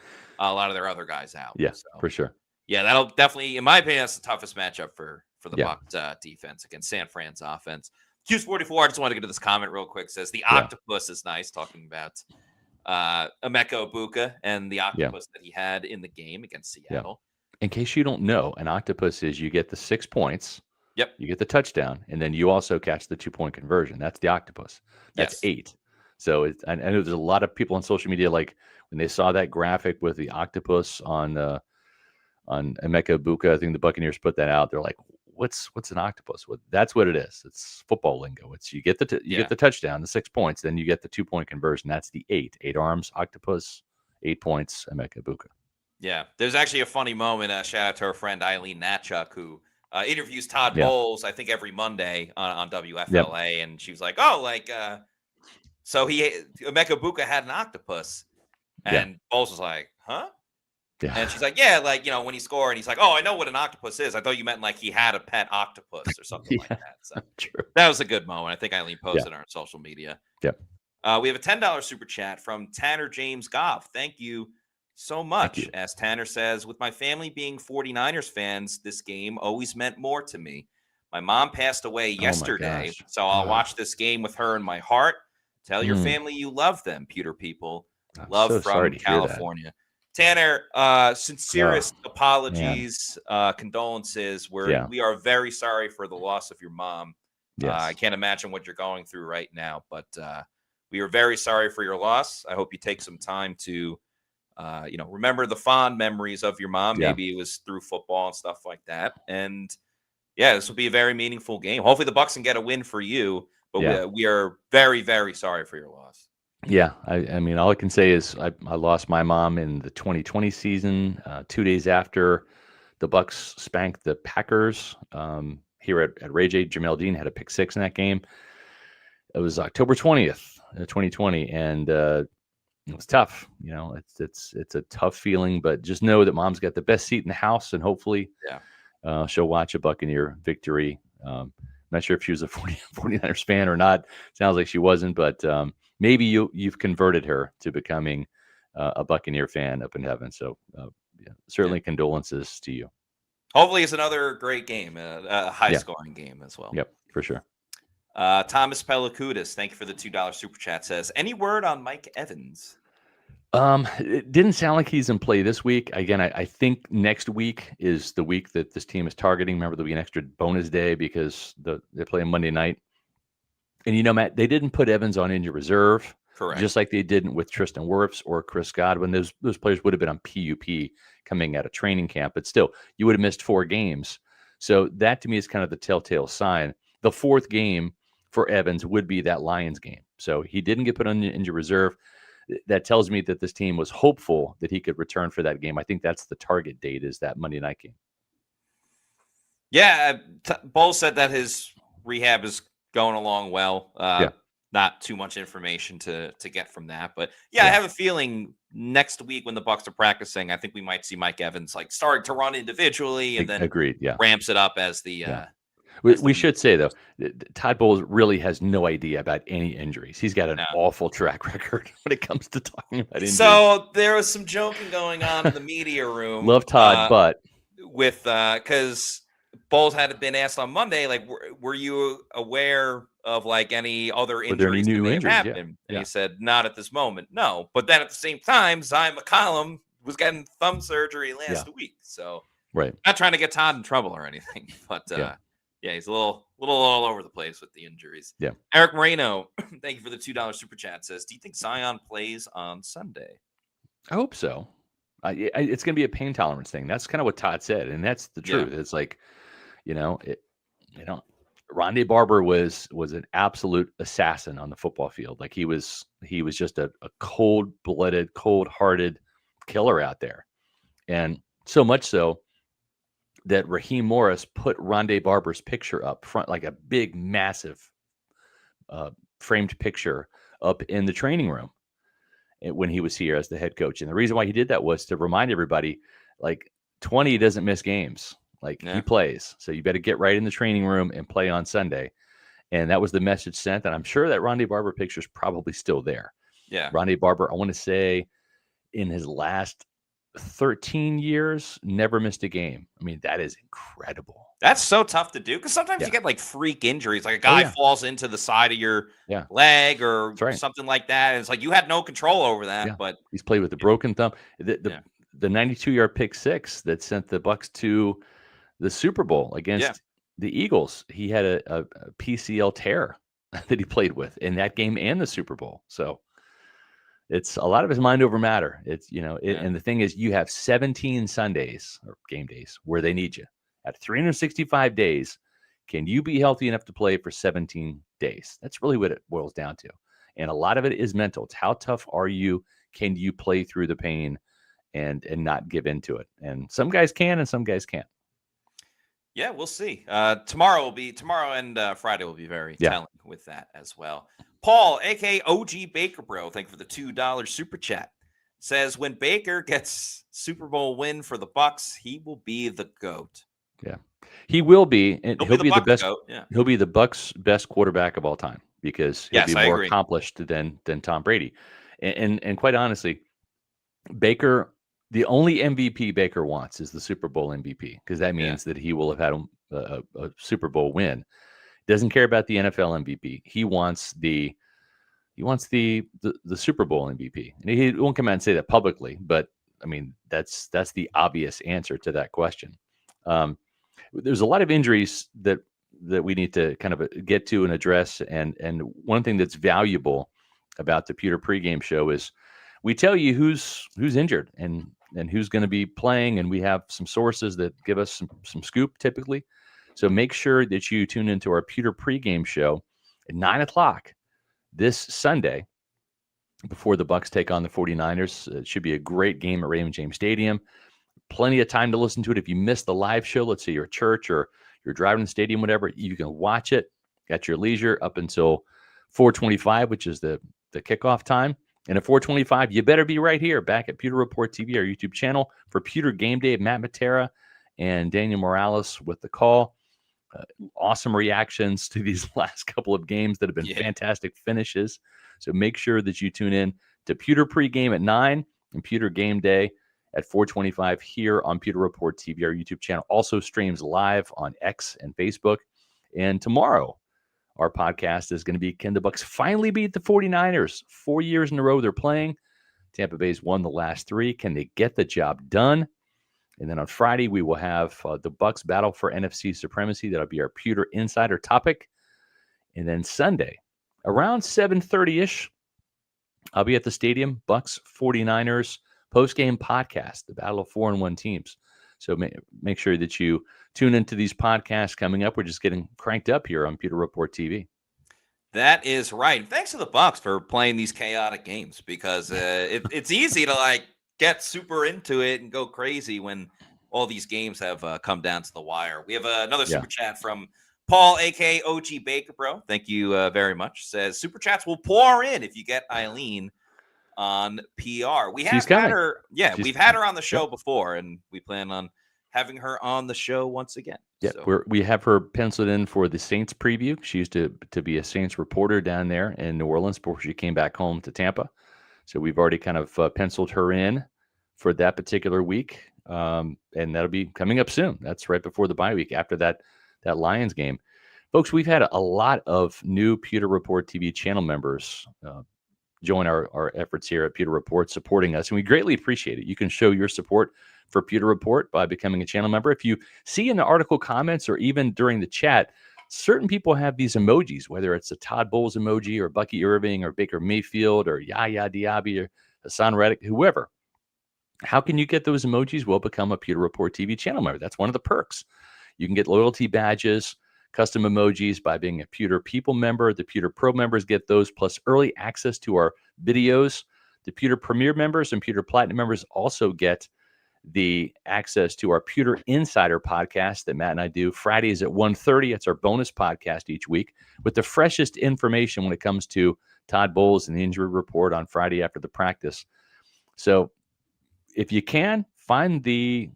a lot of their other guys out. Yeah, So for sure. yeah, that'll definitely, in my opinion, that's the toughest matchup for the Yeah. Bucs defense against San Fran's offense. Q's44, I just want to get to this comment real quick. Says the Yeah. octopus is nice, talking about Emeka Ibuka and the Yeah. octopus that he had in the game against Yeah. Seattle. In case you don't know, an octopus is you get the 6 points, Yep. you get the touchdown, and then you also catch the 2-point conversion. That's the octopus. That's Yes. 8. So I know there's a lot of people on social media, like when they saw that graphic with the octopus on Emeka Ibuka, I think the Buccaneers put that out. They're like, "What's an octopus?" Well, that's what it is. It's football lingo. It's you get the get the touchdown, the 6 points, then you get the 2-point conversion. That's the 8 arms, octopus, 8 points, Emeka Ibuka. Yeah, there's actually a funny moment. Shout out to our friend Eileen Natchuk, who interviews Todd Bowles, I think every Monday on WFLA, and she was like, "Oh, so Emeka Ibuka had an octopus," and Bowles was like, "Huh?" Yeah. And she's like, "Yeah, when he scored," and he's like, "Oh, I know what an octopus is. I thought you meant like he had a pet octopus or something like that." So True. that was a good moment. I think Eileen posted on our social media. Yep. We have a $10 super chat from Tanner James Goff. Thank you so much. As Tanner says, with my family being 49ers fans, this game always meant more to me. My mom passed away yesterday, so I'll watch this game with her in my heart. Tell your family you love them, Pewter people. Love from California. Tanner, sincerest apologies, condolences. We are very sorry for the loss of your mom. I can't imagine what you're going through right now, but we are very sorry for your loss. I hope you take some time to remember the fond memories of your mom. Maybe it was through football and stuff like that. And this will be a very meaningful game. Hopefully the Bucs can get a win for you, but we are very, very sorry for your loss. Yeah. I mean, all I can say is I lost my mom in the 2020 season, 2 days after the Bucs spanked the Packers here at Ray J. Jamel Dean had a pick 6 in that game. It was October 20th, 2020. And, it was tough. It's a tough feeling, but just know that mom's got the best seat in the house, and hopefully she'll watch a Buccaneer victory. Not sure if she was a 49ers fan or not. Sounds like she wasn't, but maybe you've converted her to becoming a Buccaneer fan up in heaven. So certainly condolences to you. Hopefully it's another great game, a high-scoring game as well. Yep, for sure. Thomas Pelakudis, thank you for the $2 super chat. Says, any word on Mike Evans? It didn't sound like he's in play this week. Again, I think next week is the week that this team is targeting. Remember, there'll be an extra bonus day because they're playing Monday night. And Matt, they didn't put Evans on injured reserve, correct? Just like they didn't with Tristan Wirfs or Chris Godwin. Those players would have been on PUP coming out of training camp, but still, you would have missed 4 games. So that to me is kind of the telltale sign. The 4th game for Evans would be that Lions game. So he didn't get put on injured reserve. That tells me that this team was hopeful that he could return for that game. I think that's the target date, is that Monday night game. Yeah, Bowles said that his rehab is going along well. Not too much information to get from that, but I have a feeling next week when the Bucs are practicing, I think we might see Mike Evans starting to run individually, and then ramps it up as the. We should say, though, Todd Bowles really has no idea about any injuries. He's got an awful track record when it comes to talking about injuries. So there was some joking going on in the media room. Love Todd, but with because Bowles had been asked on Monday, were you aware of any other injuries that may have happened? And he said, not at this moment, no. But then at the same time, Zion McCollum was getting thumb surgery last week. So not trying to get Todd in trouble or anything, but he's a little all over the place with the injuries. Yeah. Eric Moreno, thank you for the $2 super chat. Says, do you think Zion plays on Sunday? I hope so. It's going to be a pain tolerance thing. That's kind of what Todd said, and that's the truth. It's like, Rondé Barber was an absolute assassin on the football field. Like he was just a cold-blooded, cold-hearted killer out there, and so much so that Raheem Morris put Rondé Barber's picture up front, like a big, massive framed picture up in the training room when he was here as the head coach. And the reason why he did that was to remind everybody, 20 doesn't miss games. He plays. So you better get right in the training room and play on Sunday. And that was the message sent. And I'm sure that Rondé Barber picture is probably still there. Yeah. Rondé Barber, I want to say in his last 13 years, never missed a game. I mean, that is incredible. That's so tough to do because sometimes Yeah. you get like freak injuries, like a Oh, guy yeah. falls into the side of your Yeah. leg or That's right. something like that. And it's like you had no control over that, Yeah. but He's played with a broken thumb. yeah, The 92-yard pick six that sent the Bucs to the Super Bowl yeah, against the Eagles. He had a PCL tear that he played with in that game and the Super Bowl. So it's a lot of his mind over matter. It's, yeah. and the thing is, you have 17 Sundays or game days where they need you. At 365 days, can you be healthy enough to play for 17 days? That's really what it boils down to. And a lot of it is mental. It's how tough are you? Can you play through the pain and not give into it? And some guys can and some guys can't. Yeah, we'll see. Tomorrow and Friday will be very Yeah. telling with that as well. Paul, aka OG Baker Bro, thank you for the $2 super chat. Says when Baker gets Super Bowl win for the Bucs, he will be the GOAT. Yeah, he will be, and he'll be the Bucs best. GOAT. Yeah. He'll be the Bucs' best quarterback of all time because he'll Yes, be I more agree. accomplished than Tom Brady. And quite honestly, Baker, the only MVP Baker wants is the Super Bowl MVP because that means that he will have had a Super Bowl win. Doesn't care about the NFL MVP. He wants the Super Bowl MVP. And he won't come out and say that publicly, but I mean that's the obvious answer to that question. There's a lot of injuries that we need to kind of get to and address. And one thing that's valuable about the Pewter pregame show is we tell you who's injured and who's going to be playing, and we have some sources that give us some scoop typically. So make sure that you tune into our Pewter pregame show at 9:00 this Sunday before the Bucs take on the 49ers. It should be a great game at Raymond James Stadium. Plenty of time to listen to it. If you missed the live show, let's say you're at church or you're driving to the stadium, whatever, you can watch it at your leisure up until 4:25, which is the kickoff time. And at 4:25, you better be right here back at Pewter Report TV, our YouTube channel, for Pewter Game Day. Matt Matera and Daniel Morales with the call. Awesome reactions to these last couple of games that have been fantastic finishes. So make sure that you tune in to Pewter pregame at 9 and Pewter Game Day at 4:25 here on Pewter Report TV, our YouTube channel. Also streams live on X and Facebook. And tomorrow, our podcast is going to be, can the Bucs finally beat the 49ers? 4 years in a row they're playing. Tampa Bay's won the last 3. Can they get the job done? And then on Friday, we will have the Bucs battle for NFC supremacy. That'll be our Pewter Insider topic. And then Sunday, around 7:30-ish, I'll be at the stadium, Bucs 49ers post-game podcast, the battle of 4-1 teams. So make sure that you tune into these podcasts coming up. We're just getting cranked up here on Pewter Report TV. That is right. Thanks to the Bucs for playing these chaotic games because it's easy to get super into it and go crazy when all these games have come down to the wire. We have another super chat from Paul, aka OG Baker Bro. Thank you very much. Says super chats will pour in if you get Eileen on PR. We have had her. Yeah, we've had her on the show before, and we plan on having her on the show once again. Yeah, so. we have her penciled in for the Saints preview. She used to be a Saints reporter down there in New Orleans before she came back home to Tampa. So we've already kind of penciled her in for that particular week, and that'll be coming up soon. That's right before the bye week after that Lions game. Folks, we've had a lot of new Pewter Report TV channel members join our efforts here at Pewter Report, supporting us, and we greatly appreciate it. You can show your support for Pewter Report by becoming a channel member. If you see in the article comments or even during the chat, certain people have these emojis, whether it's a Todd Bowles emoji or Bucky Irving or Baker Mayfield or Yaya Diaby or Hassan Reddick, whoever. How can you get those emojis? Well, become a Pewter Report TV channel member. That's one of the perks. You can get loyalty badges, custom emojis by being a Pewter People member. The Pewter Pro members get those, plus early access to our videos. The Pewter Premier members and Pewter Platinum members also get the access to our Pewter Insider podcast that Matt and I do Fridays at 1:30. It's our bonus podcast each week with the freshest information when it comes to Todd Bowles and the injury report on Friday after the practice. So if you can, find the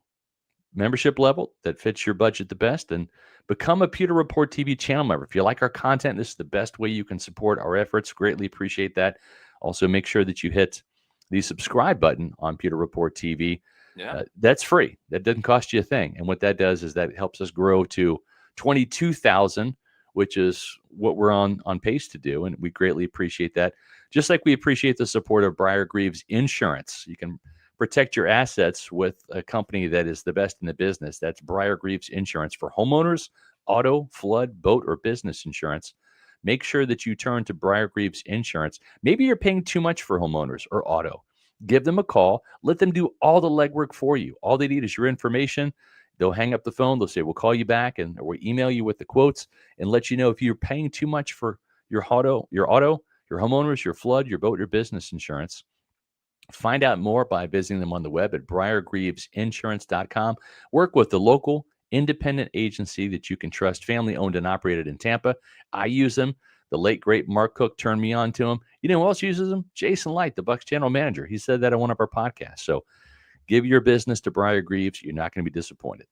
membership level that fits your budget the best and become a Pewter Report TV channel member. If you like our content, this is the best way you can support our efforts. Greatly appreciate that. Also, make sure that you hit the subscribe button on Pewter Report TV Yeah. That's free. That doesn't cost you a thing. And what that does is that helps us grow to 22,000, which is what we're on pace to do. And we greatly appreciate that. Just like we appreciate the support of Briar Greaves Insurance. You can protect your assets with a company that is the best in the business. That's Briar Greaves Insurance for homeowners, auto, flood, boat, or business insurance. Make sure that you turn to Briar Greaves Insurance. Maybe you're paying too much for homeowners or auto. Give them a call. Let them do all the legwork for you. All they need is your information. They'll hang up the phone. They'll say, we'll call you back, and we'll email you with the quotes and let you know if you're paying too much for your auto, your homeowners, your flood, your boat, your business insurance. Find out more by visiting them on the web at briargreavesinsurance.com. Work with the local independent agency that you can trust, family owned and operated in Tampa. I use them. The late, great Mark Cook turned me on to him. You know who else uses them? Jason Light, the Bucs general manager. He said that on one of our podcasts. So give your business to Briar Greaves. You're not going to be disappointed.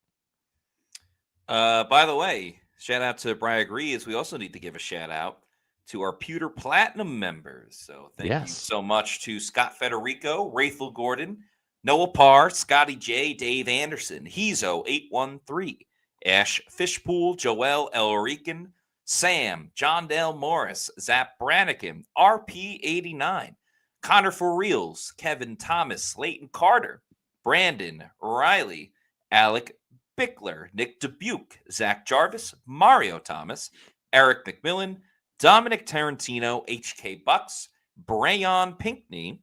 By the way, shout out to Briar Greaves. We also need to give a shout out to our Pewter Platinum members. So thank you so much to Scott Federico, Rachel Gordon, Noah Parr, Scotty J, Dave Anderson, Hezo 813, Ash Fishpool, Joel Elrican, Sam, John Dale Morris, Zap Brannigan, RP89, Connor For Reals, Kevin Thomas, Leighton Carter, Brandon Riley, Alec Bickler, Nick Dubuque, Zach Jarvis, Mario Thomas, Eric McMillan, Dominic Tarantino, HK Bucks, Brayon Pinkney,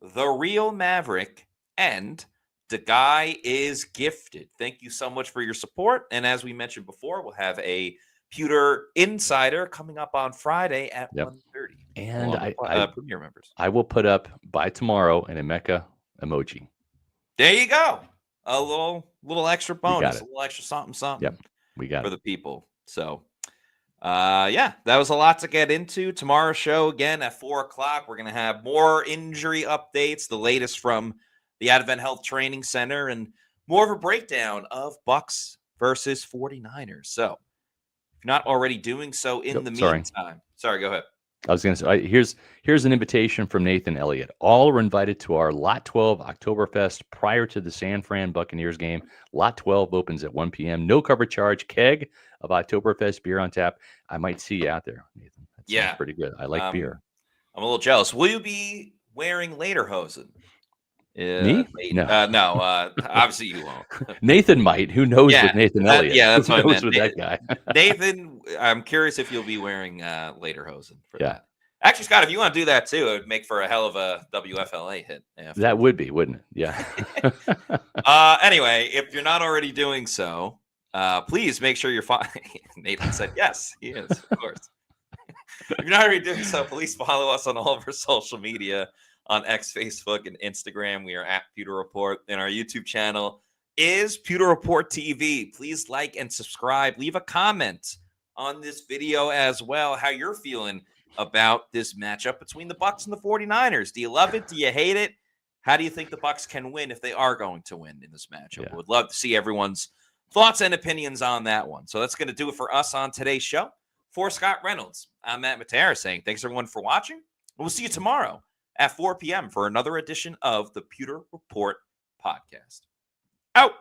The Real Maverick, and The Guy Is Gifted. Thank you so much for your support. And as we mentioned before, we'll have a Pewter Insider coming up on Friday at 1:30. And Premier members. I will put up by tomorrow an Emeka emoji. There you go. A little extra bonus, a little extra something. Yep, we got for the people. So, that was a lot to get into. Tomorrow's show again at 4:00. We're gonna have more injury updates, the latest from the Advent Health Training Center, and more of a breakdown of Bucs versus 49ers. So, if you're not already doing so in the meantime, sorry, go ahead. I was going to say, here's an invitation from Nathan Elliott. All are invited to our Lot 12 Oktoberfest prior to the San Fran Buccaneers game. Lot 12 opens at 1 p.m. No cover charge. Keg of Oktoberfest beer on tap. I might see you out there, Nathan. That sounds pretty good. I like beer. I'm a little jealous. Will you be wearing lederhosen? Me? No. Obviously you won't. Nathan might. Who knows with Nathan Elliott? That's what I meant. With that guy. Nathan, I'm curious if you'll be wearing lederhosen for that. Actually, Scott, if you want to do that too, it would make for a hell of a WFLA hit. That would be, wouldn't it? Yeah. Anyway, if you're not already doing so, please make sure you're Nathan said yes, he is, of course. If you're not already doing so, please follow us on all of our social media. On X, Facebook, and Instagram, we are at Pewter Report, and our YouTube channel is Pewter Report TV. Please like and subscribe. Leave a comment on this video as well, how you're feeling about this matchup between the Bucs and the 49ers. Do you love it? Do you hate it? How do you think the Bucs can win if they are going to win in this matchup? Yeah. Would love to see everyone's thoughts and opinions on that one. So that's going to do it for us on today's show. For Scott Reynolds, I'm Matt Matera saying thanks, everyone, for watching. We'll see you tomorrow at 4 p.m. for another edition of the Pewter Report podcast. Out.